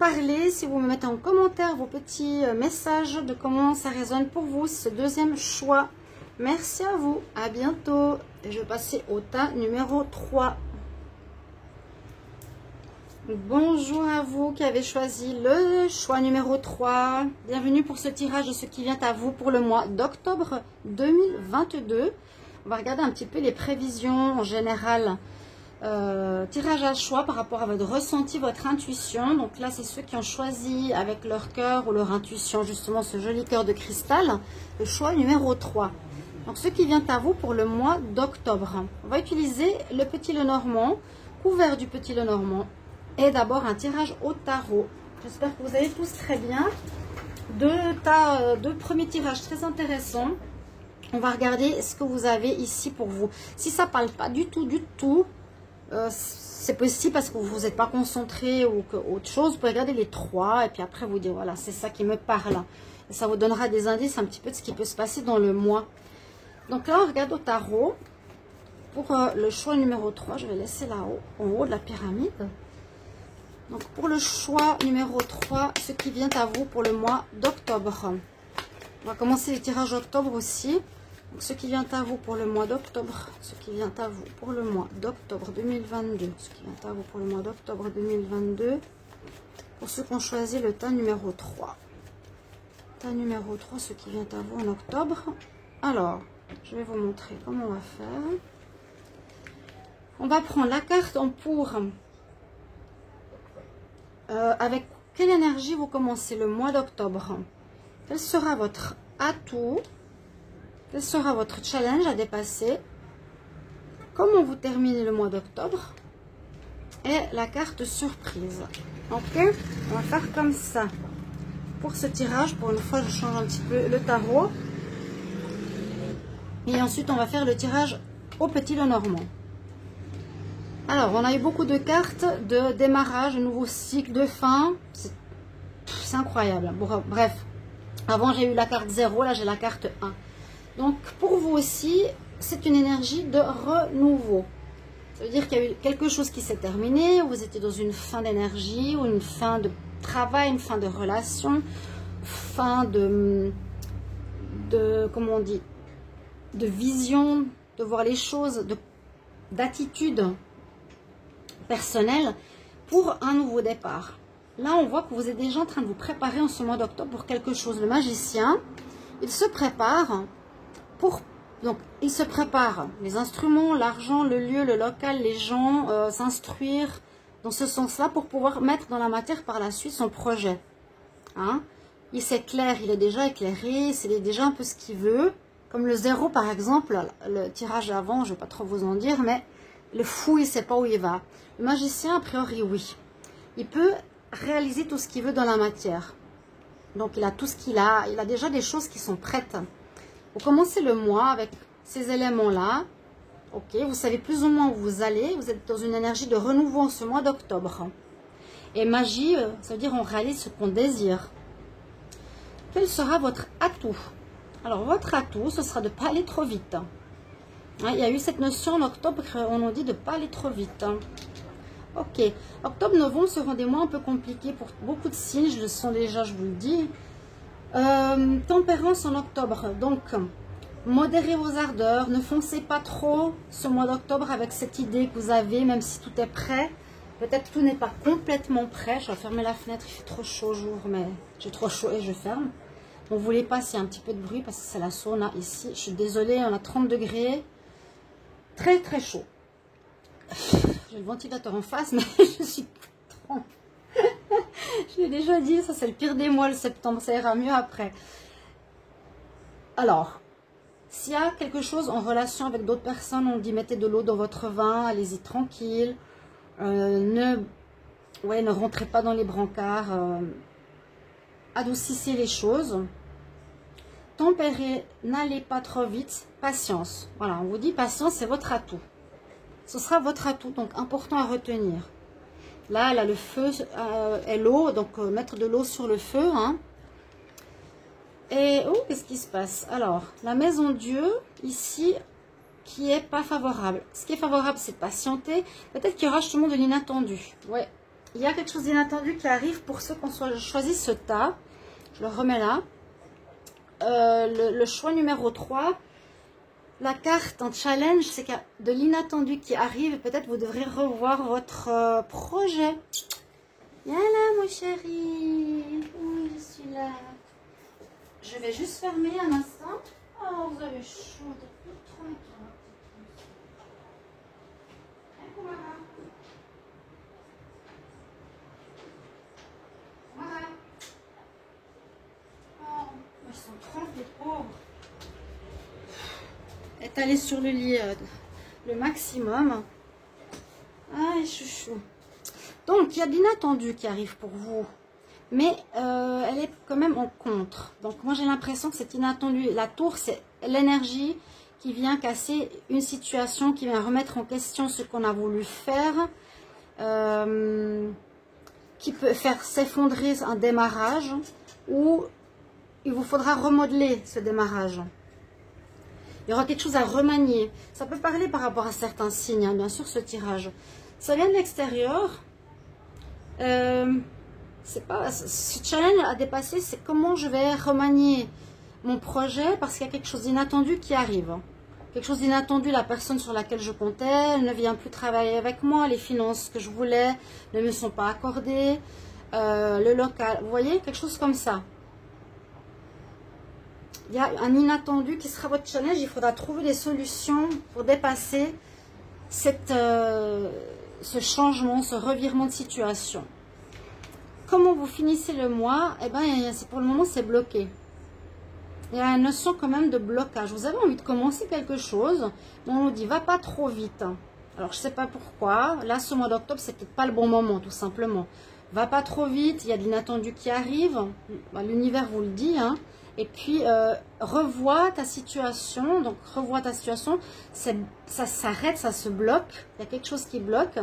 [SPEAKER 1] parler si vous me mettez en commentaire vos petits messages de comment ça résonne pour vous, ce deuxième choix. Merci à vous, à bientôt. Et je vais passer au tas numéro 3. Bonjour à vous qui avez choisi le choix numéro 3. Bienvenue pour ce tirage de ce qui vient à vous pour le mois d'octobre 2022. On va regarder un petit peu les prévisions en général. Tirage à choix par rapport à votre ressenti, votre intuition. Donc là, c'est ceux qui ont choisi avec leur cœur ou leur intuition, justement, ce joli cœur de cristal, le choix numéro 3. Donc, ce qui vient à vous pour le mois d'octobre. On va utiliser le petit Lenormand, couvert du petit Lenormand. Et d'abord, un tirage au tarot. J'espère que vous allez tous très bien. Deux premiers tirages très intéressants. On va regarder ce que vous avez ici pour vous. Si ça ne parle pas du tout, c'est possible parce que vous n'êtes pas concentré ou que autre chose. Vous pouvez regarder les 3 et puis après vous dire voilà, c'est ça qui me parle. Et ça vous donnera des indices un petit peu de ce qui peut se passer dans le mois. Donc là, on regarde au tarot pour le choix numéro 3. Je vais laisser là-haut, en haut de la pyramide. Donc pour le choix numéro 3, ce qui vient à vous pour le mois d'octobre. On va commencer les tirages d'octobre aussi. Donc, ce qui vient à vous pour le mois d'octobre, ce qui vient à vous pour le mois d'octobre 2022, ce qui vient à vous pour le mois d'octobre 2022, pour ceux qui ont choisi le tas numéro 3. Tas numéro 3, ce qui vient à vous en octobre. Alors, je vais vous montrer comment on va faire. On va prendre la carte en pour. Avec quelle énergie vous commencez le mois d'octobre? Quel sera votre atout? Quel sera votre challenge à dépasser? Comment vous terminez le mois d'octobre? Et la carte surprise. Ok, on va faire comme ça. Pour ce tirage, pour une fois, je change un petit peu le tarot. Et ensuite, on va faire le tirage au petit Lenormand. Alors, on a eu beaucoup de cartes de démarrage, de nouveau cycle, de fin. C'est incroyable. Bon, bref, avant, j'ai eu la carte 0, là, j'ai la carte 1. Donc, pour vous aussi, c'est une énergie de renouveau. Ça veut dire qu'il y a eu quelque chose qui s'est terminé, vous étiez dans une fin d'énergie, ou une fin de travail, une fin de relation, fin de comment on dit, de vision, de voir les choses, d'attitude personnelle pour un nouveau départ. Là, on voit que vous êtes déjà en train de vous préparer en ce mois d'octobre pour quelque chose. Le magicien, il se prépare pour Donc, il se prépare. Les instruments, l'argent, le lieu, le local, les gens, s'instruire dans ce sens-là pour pouvoir mettre dans la matière par la suite son projet. Hein? Il s'éclaire, il est déjà éclairé, c'est déjà un peu ce qu'il veut. Comme le 0 par exemple, le tirage d'avant, je ne vais pas trop vous en dire, mais le fou, il ne sait pas où il va. Le magicien, a priori, oui. Il peut réaliser tout ce qu'il veut dans la matière. Donc, il a tout ce qu'il a. Il a déjà des choses qui sont prêtes. Vous commencez le mois avec ces éléments-là. Ok, vous savez plus ou moins où vous allez. Vous êtes dans une énergie de renouveau en ce mois d'octobre. Et magie, ça veut dire on réalise ce qu'on désire. Quel sera votre atout? Alors, votre atout, ce sera de ne pas aller trop vite. Hein, il y a eu cette notion en octobre, on nous dit de ne pas aller trop vite. Hein. Ok, octobre-novembre seront des mois un peu compliqués pour beaucoup de signes, je le sens déjà, je vous le dis. Tempérance en octobre, donc modérez vos ardeurs, ne foncez pas trop ce mois d'octobre avec cette idée que vous avez, même si tout est prêt. Peut-être que tout n'est pas complètement prêt. Je vais fermer la fenêtre, il fait trop chaud au jour, mais j'ai trop chaud et je ferme. Vous ne voulez pas s'il y a un petit peu de bruit parce que c'est la sauna ici. Je suis désolée, on a 30 degrés. Très très chaud. J'ai le ventilateur en face, mais je suis trop... Je l'ai déjà dit, ça c'est le pire des mois, le septembre, ça ira mieux après. Alors, s'il y a quelque chose en relation avec d'autres personnes, on dit mettez de l'eau dans votre vin, allez-y tranquille. Ne rentrez pas dans les brancards. Adoucissez les choses. Tempérez, n'allez pas trop vite. Patience. Voilà, on vous dit patience, c'est votre atout. Ce sera votre atout, donc important à retenir. Là, elle a le feu et l'eau, donc mettre de l'eau sur le feu. Hein. Et, oh, qu'est-ce qui se passe? Alors, la maison Dieu, ici, qui est pas favorable. Ce qui est favorable, c'est de patienter. Peut-être qu'il y aura justement de l'inattendu. Ouais, il y a quelque chose d'inattendu qui arrive pour ceux qui ont choisi ce tas. Je le remets là. Le choix numéro 3. La carte en challenge, c'est qu'il y a de l'inattendu qui arrive. Et peut-être vous devrez revoir votre projet. Viens là, mon chéri. Oui, je suis là. Je vais juste fermer un instant. Oh, vous avez chaud. Trop voilà. Oh, ils sont trop les pauvres. Étalez sur le lit le maximum. Ah, chouchou. Donc, il y a de l'inattendu qui arrive pour vous. Mais elle est quand même en contre. Donc, moi, j'ai l'impression que c'est inattendu. La tour, c'est l'énergie qui vient casser une situation, qui vient remettre en question ce qu'on a voulu faire, qui peut faire s'effondrer un démarrage, ou il vous faudra remodeler ce démarrage. Il y aura quelque chose à remanier. Ça peut parler par rapport à certains signes, hein, bien sûr, ce tirage. Ça vient de l'extérieur. C'est pas ce challenge à dépasser, c'est comment je vais remanier mon projet parce qu'il y a quelque chose d'inattendu qui arrive. Quelque chose d'inattendu, la personne sur laquelle je comptais, elle ne vient plus travailler avec moi, les finances que je voulais ne me sont pas accordées, le local, vous voyez, quelque chose comme ça. Il y a un inattendu qui sera votre challenge, il faudra trouver des solutions pour dépasser ce changement, ce revirement de situation. Comment vous finissez le mois? Eh bien, pour le moment, c'est bloqué. Il y a une notion quand même de blocage. Vous avez envie de commencer quelque chose, mais on nous dit, va pas trop vite. Alors, je ne sais pas pourquoi. Là, ce mois d'octobre, c'est peut-être pas le bon moment, tout simplement. Va pas trop vite, il y a de l'inattendu qui arrive. L'univers vous le dit. Hein. Et puis, revois ta situation. Donc, revois ta situation. Ça s'arrête, ça se bloque. Il y a quelque chose qui bloque.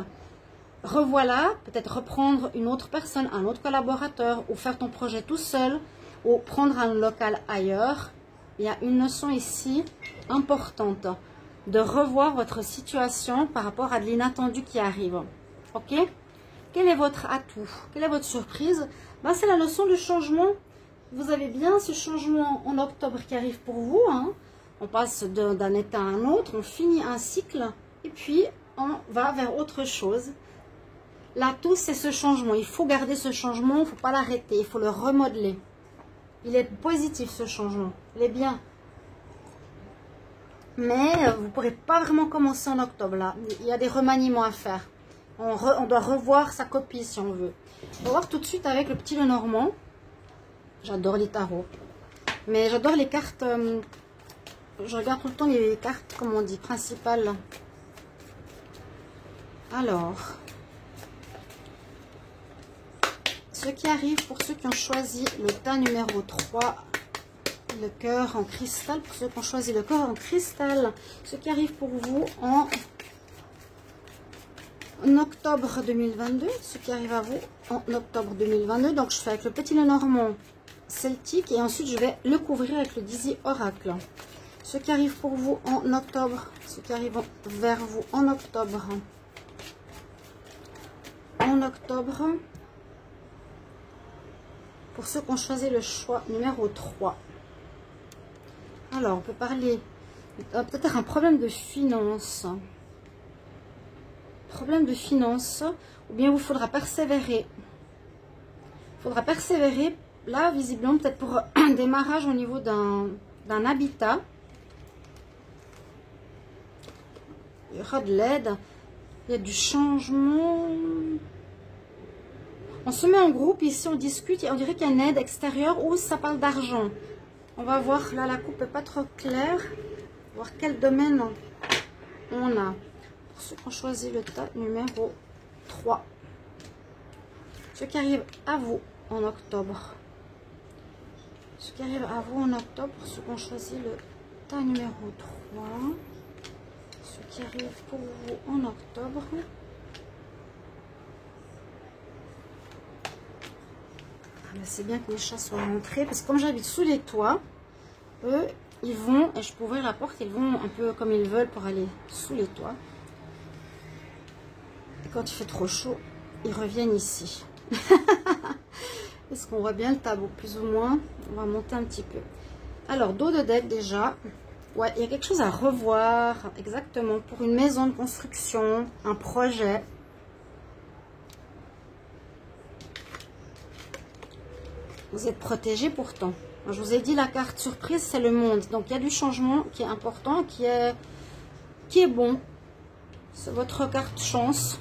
[SPEAKER 1] Revoilà, peut-être reprendre une autre personne, un autre collaborateur, ou faire ton projet tout seul, ou prendre un local ailleurs. Il y a une notion ici importante de revoir votre situation par rapport à de l'inattendu qui arrive. Ok? Quel est votre atout? Quelle est votre surprise? Ben, c'est la notion du changement. Vous avez bien ce changement en octobre qui arrive pour vous. Hein. On passe d'un état à un autre, on finit un cycle, et puis on va vers autre chose. L'atout, c'est ce changement. Il faut garder ce changement, il ne faut pas l'arrêter, il faut le remodeler. Il est positif ce changement, il est bien. Mais vous ne pourrez pas vraiment commencer en octobre là. Il y a des remaniements à faire. On doit revoir sa copie si on veut. On va voir tout de suite avec le petit Lenormand. J'adore les tarots. Mais j'adore les cartes. Je regarde tout le temps les cartes, comme on dit, principales. Alors. Ce qui arrive pour ceux qui ont choisi le tas numéro 3. Le cœur en cristal. Pour ceux qui ont choisi le cœur en cristal. Ce qui arrive pour vous en octobre 2022, ce qui arrive à vous en octobre 2022. Donc je fais avec le petit Lenormand celtique et ensuite je vais le couvrir avec le Dizzy Oracle. Ce qui arrive pour vous en octobre, ce qui arrive vers vous en octobre. En octobre, pour ceux qui ont choisi le choix numéro 3. Alors on peut parler peut-être un problème de finance. Problème de finance, ou bien il vous faudra persévérer. Il faudra persévérer, là, visiblement, peut-être pour un démarrage au niveau d'un habitat. Il y aura de l'aide, il y a du changement. On se met en groupe, ici on discute, et on dirait qu'il y a une aide extérieure ou ça parle d'argent. On va voir, là la coupe n'est pas trop claire, voir quel domaine on a. Pour ceux qui ont choisi le tas numéro 3. Ce qui arrive à vous en octobre. Ce qui arrive à vous en octobre, pour ceux qui ont choisi le tas numéro 3. Ce qui arrive pour vous en octobre. C'est bien que les chats soient rentrés, parce que comme j'habite sous les toits, eux, ils vont, et je peux ouvrir la porte, ils vont un peu comme ils veulent pour aller sous les toits. Quand il fait trop chaud, ils reviennent ici. Est-ce qu'on voit bien le tableau plus ou moins? On va monter un petit peu. Alors, dos de deck déjà. Ouais, il y a quelque chose à revoir. Exactement. Pour une maison de construction, un projet. Vous êtes protégé pourtant. Je vous ai dit, la carte surprise, c'est le monde. Donc, il y a du changement qui est important, qui est bon. C'est votre carte chance.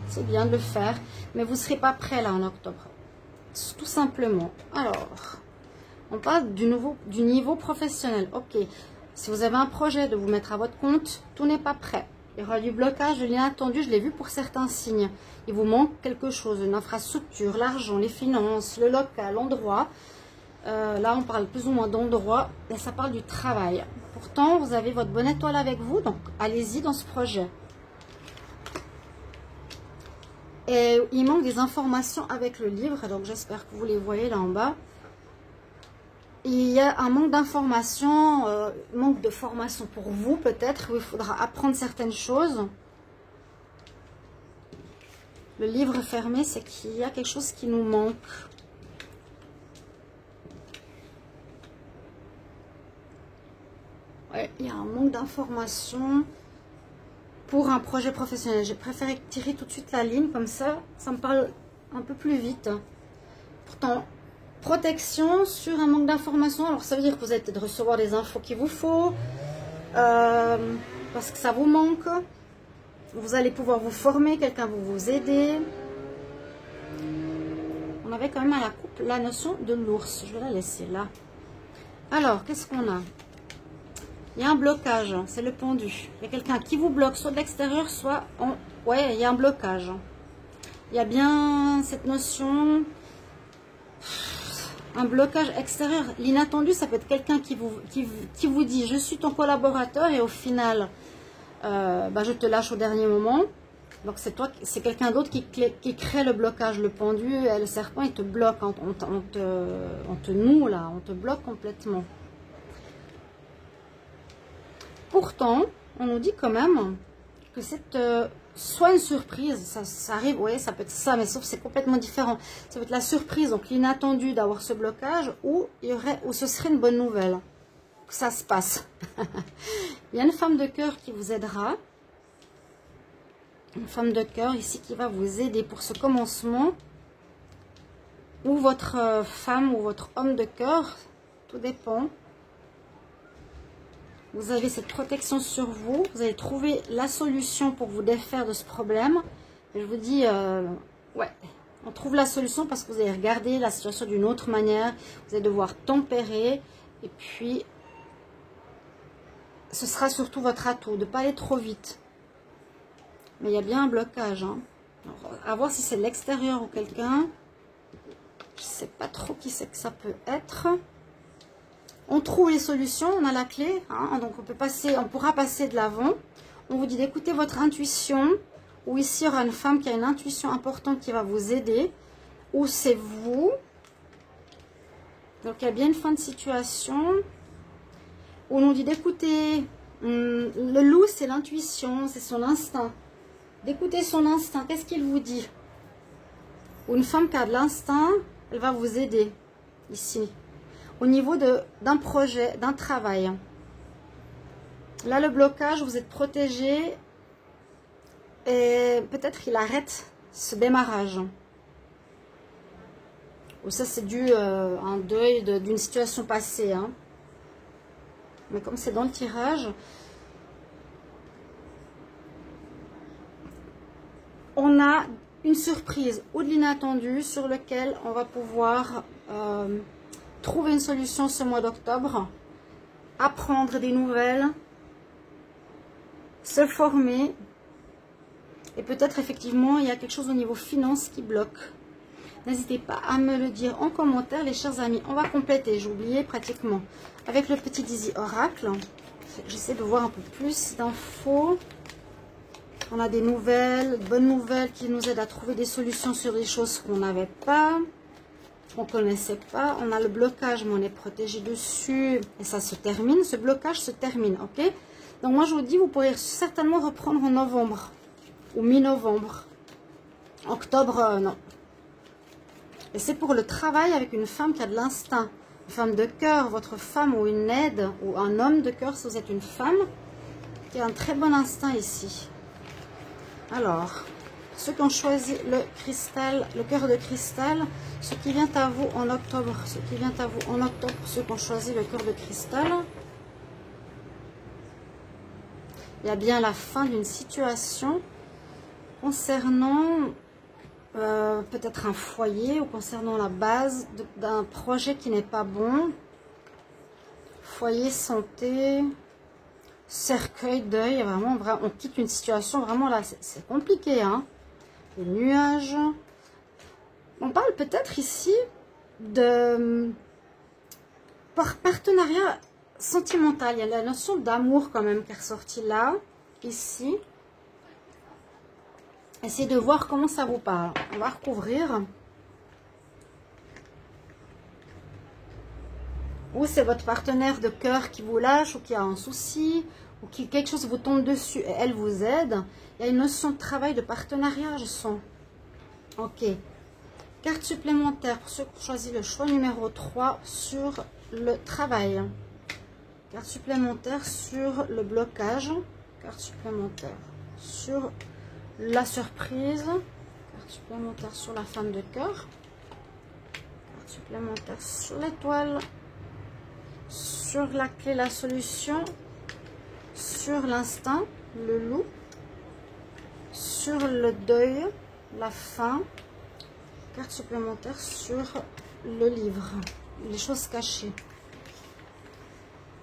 [SPEAKER 1] C'est bien de le faire, mais vous ne serez pas prêt là en octobre. Tout simplement. Alors, on parle du niveau professionnel. Ok, si vous avez un projet de vous mettre à votre compte, tout n'est pas prêt. Il y aura du blocage, de l'inattendu, je l'ai vu pour certains signes. Il vous manque quelque chose, une infrastructure, l'argent, les finances, le local, l'endroit. Là, on parle plus ou moins d'endroit, et ça parle du travail. Pourtant, vous avez votre bonne étoile avec vous, donc allez-y dans ce projet. Et il manque des informations avec le livre, donc j'espère que vous les voyez là en bas. Il y a un manque d'informations, manque de formation pour vous peut-être, où il faudra apprendre certaines choses. Le livre fermé, c'est qu'il y a quelque chose qui nous manque. Ouais, il y a un manque d'informations. Pour un projet professionnel, j'ai préféré tirer tout de suite la ligne, comme ça me parle un peu plus vite. Pourtant, protection sur un manque d'informations, alors ça veut dire que vous allez peut-être recevoir des infos qu'il vous faut, parce que ça vous manque. Vous allez pouvoir vous former, quelqu'un va vous aider. On avait quand même à la coupe la notion de l'ours, je vais la laisser là. Alors, qu'est-ce qu'on a? Il y a un blocage, c'est le pendu. Il y a quelqu'un qui vous bloque, soit de l'extérieur, soit en... Ouais, il y a un blocage. Il y a bien cette notion... Un blocage extérieur. L'inattendu, ça peut être quelqu'un qui vous dit « Je suis ton collaborateur » et au final, je te lâche au dernier moment. Donc c'est quelqu'un d'autre qui crée le blocage. Le pendu, le serpent, il te bloque. On te noue là, on te bloque complètement. Pourtant, on nous dit quand même que c'est soit une surprise, ça arrive, oui, ça peut être ça, mais sauf que c'est complètement différent. Ça peut être la surprise, donc l'inattendu d'avoir ce blocage, ou ce serait une bonne nouvelle, que ça se passe. Il y a une femme de cœur qui vous aidera. Une femme de cœur ici qui va vous aider pour ce commencement. Ou votre femme ou votre homme de cœur, tout dépend. Vous avez cette protection sur vous. Vous allez trouver la solution pour vous défaire de ce problème. Et je vous dis, ouais, on trouve la solution parce que vous allez regarder la situation d'une autre manière. Vous allez devoir tempérer. Et puis, ce sera surtout votre atout, de ne pas aller trop vite. Mais il y a bien un blocage. Hein. Alors, à voir si c'est l'extérieur ou quelqu'un. Je ne sais pas trop qui c'est que ça peut être. On trouve les solutions, on a la clé. Hein, donc on pourra passer de l'avant. On vous dit d'écouter votre intuition. Ou ici, il y aura une femme qui a une intuition importante qui va vous aider. Ou c'est vous. Donc il y a bien une fin de situation. On nous dit d'écouter. Le loup, c'est l'intuition, c'est son instinct. D'écouter son instinct, qu'est-ce qu'il vous dit? Ou une femme qui a de l'instinct, elle va vous aider, ici. Au niveau d'un projet, d'un travail. Là, le blocage, vous êtes protégé. Et peut-être qu'il arrête ce démarrage. Ou ça, c'est dû à un deuil d'une situation passée. Hein. Mais comme c'est dans le tirage, on a une surprise ou de l'inattendu sur lequel on va pouvoir trouver une solution ce mois d'octobre, apprendre des nouvelles, se former. Et peut-être effectivement, il y a quelque chose au niveau finance qui bloque. N'hésitez pas à me le dire en commentaire, les chers amis. On va compléter, j'ai oublié pratiquement. Avec le petit Dizzy Oracle, j'essaie de voir un peu plus d'infos. On a des nouvelles, de bonnes nouvelles qui nous aident à trouver des solutions sur des choses qu'on n'avait pas, qu'on ne connaissait pas. On a le blocage, mais on est protégé dessus. Et ça se termine, ce blocage se termine, ok? Donc moi, je vous dis, vous pourrez certainement reprendre en novembre ou mi-novembre. Octobre, non. Et c'est pour le travail avec une femme qui a de l'instinct. Une femme de cœur, votre femme ou une aide, ou un homme de cœur si vous êtes une femme, qui a un très bon instinct ici. Alors, ceux qui ont choisi le cristal, le cœur de cristal, ce qui vient à vous en octobre, ce qui vient à vous en octobre, ceux qui ont choisi le cœur de cristal, il y a bien la fin d'une situation concernant peut-être un foyer ou concernant la base d'un projet qui n'est pas bon. Foyer, santé, cercueil, deuil, vraiment, on quitte une situation, vraiment là, c'est compliqué. Hein. Les nuages. On parle peut-être ici de partenariat sentimental. Il y a la notion d'amour quand même qui est ressortie là, ici. Essayez de voir comment ça vous parle. On va recouvrir. Ou c'est votre partenaire de cœur qui vous lâche ou qui a un souci ou qui quelque chose vous tombe dessus et elle vous aide. Il y a une notion de travail, de partenariat, je sens. Ok. Carte supplémentaire pour ceux qui ont choisi le choix numéro 3 sur le travail. Carte supplémentaire sur le blocage. Carte supplémentaire sur la surprise. Carte supplémentaire sur la femme de cœur. Carte supplémentaire sur l'étoile. Sur la clé, la solution. Sur l'instinct, le loup. Sur le deuil, la fin. Carte supplémentaire sur le livre. Les choses cachées.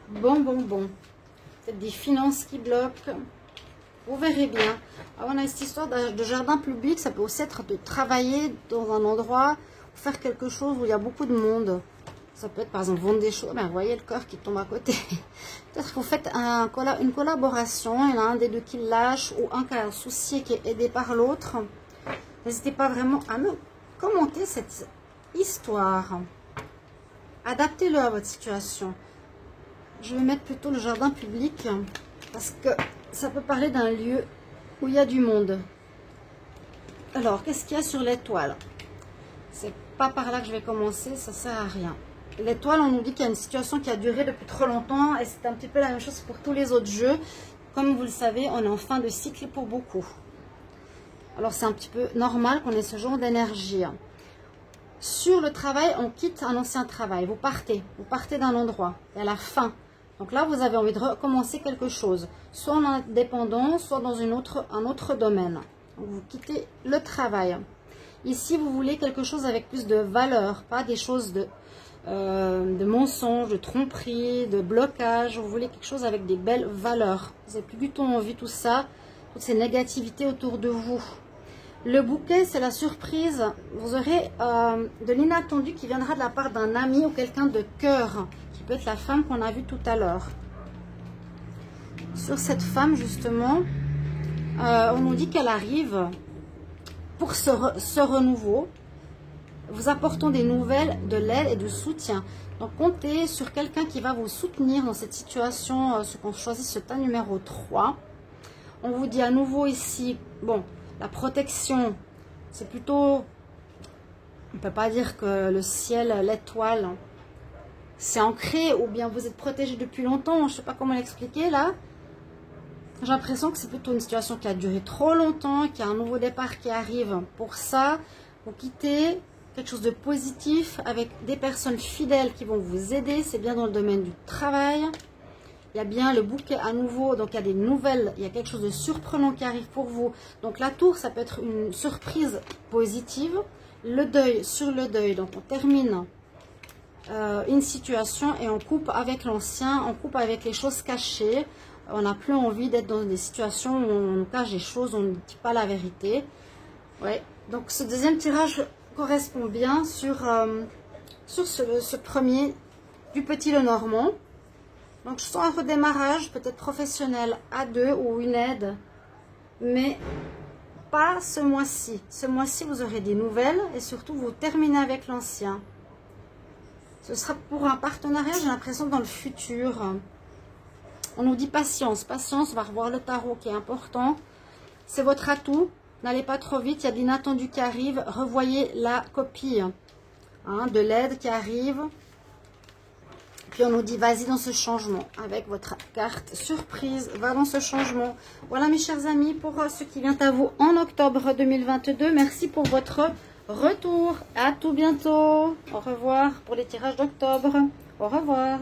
[SPEAKER 1] Bon. Peut-être des finances qui bloquent. Vous verrez bien. Alors, on a cette histoire de jardin public. Ça peut aussi être de travailler dans un endroit, faire quelque chose où il y a beaucoup de monde. Ça peut être par exemple vendre des choses. Ben, vous voyez le corps qui tombe à côté. Peut-être que vous faites une collaboration. Il y en a un des deux qui lâche ou un qui a un souci qui est aidé par l'autre. N'hésitez pas vraiment à me commenter cette histoire. Adaptez-le à votre situation. Je vais mettre plutôt le jardin public parce que ça peut parler d'un lieu où il y a du monde. Alors, qu'est-ce qu'il y a sur l'étoile? C'est pas par là que je vais commencer, ça sert à rien. L'étoile, on nous dit qu'il y a une situation qui a duré depuis trop longtemps et c'est un petit peu la même chose pour tous les autres jeux. Comme vous le savez, on est en fin de cycle pour beaucoup. Alors, c'est un petit peu normal qu'on ait ce genre d'énergie. Sur le travail, on quitte un ancien travail. Vous partez d'un endroit. Et à la fin, Donc là, vous avez envie de recommencer quelque chose, soit en indépendant, soit dans un autre domaine. Donc, vous quittez le travail. Ici, vous voulez quelque chose avec plus de valeur, pas des choses de mensonges, de tromperies, de blocage. Vous voulez quelque chose avec des belles valeurs. Vous n'avez plus du tout envie de tout ça, toutes ces négativités autour de vous. Le bouquet, c'est la surprise. Vous aurez de l'inattendu qui viendra de la part d'un ami ou quelqu'un de cœur, qui peut être la femme qu'on a vue tout à l'heure. Sur cette femme, justement, on nous dit qu'elle arrive pour ce renouveau, vous apportant des nouvelles, de l'aide et du soutien. Donc, comptez sur quelqu'un qui va vous soutenir dans cette situation, ce qu'on choisit ce tas numéro 3. On vous dit à nouveau ici, bon, la protection, c'est plutôt, on ne peut pas dire que le ciel, l'étoile, c'est ancré ou bien vous êtes protégé depuis longtemps, je ne sais pas comment l'expliquer là. J'ai l'impression que c'est plutôt une situation qui a duré trop longtemps, qu'il y a un nouveau départ qui arrive. Pour ça, vous quittez quelque chose de positif avec des personnes fidèles qui vont vous aider. C'est bien dans le domaine du travail. Il y a bien le bouquet à nouveau, donc il y a des nouvelles, il y a quelque chose de surprenant qui arrive pour vous. Donc la tour, ça peut être une surprise positive. Le deuil, sur le deuil, donc on termine une situation et on coupe avec l'ancien, on coupe avec les choses cachées. On n'a plus envie d'être dans des situations où on nous cache des choses, on ne dit pas la vérité. Ouais. Donc ce deuxième tirage correspond bien sur ce premier du Petit Lenormand. Donc je sens un redémarrage, peut-être professionnel à deux ou une aide, mais pas ce mois-ci. Ce mois-ci, vous aurez des nouvelles et surtout vous terminez avec l'ancien. Ce sera pour un partenariat, j'ai l'impression, dans le futur. On nous dit patience, patience, on va revoir le tarot qui est important. C'est votre atout, n'allez pas trop vite, il y a de l'inattendu qui arrive. Revoyez la copie de l'aide qui arrive. Puis on nous dit vas-y dans ce changement avec votre carte surprise, va dans ce changement. Voilà mes chers amis pour ce qui vient à vous en octobre 2022. Merci pour votre retour, à tout bientôt. Au revoir pour les tirages d'octobre. Au revoir.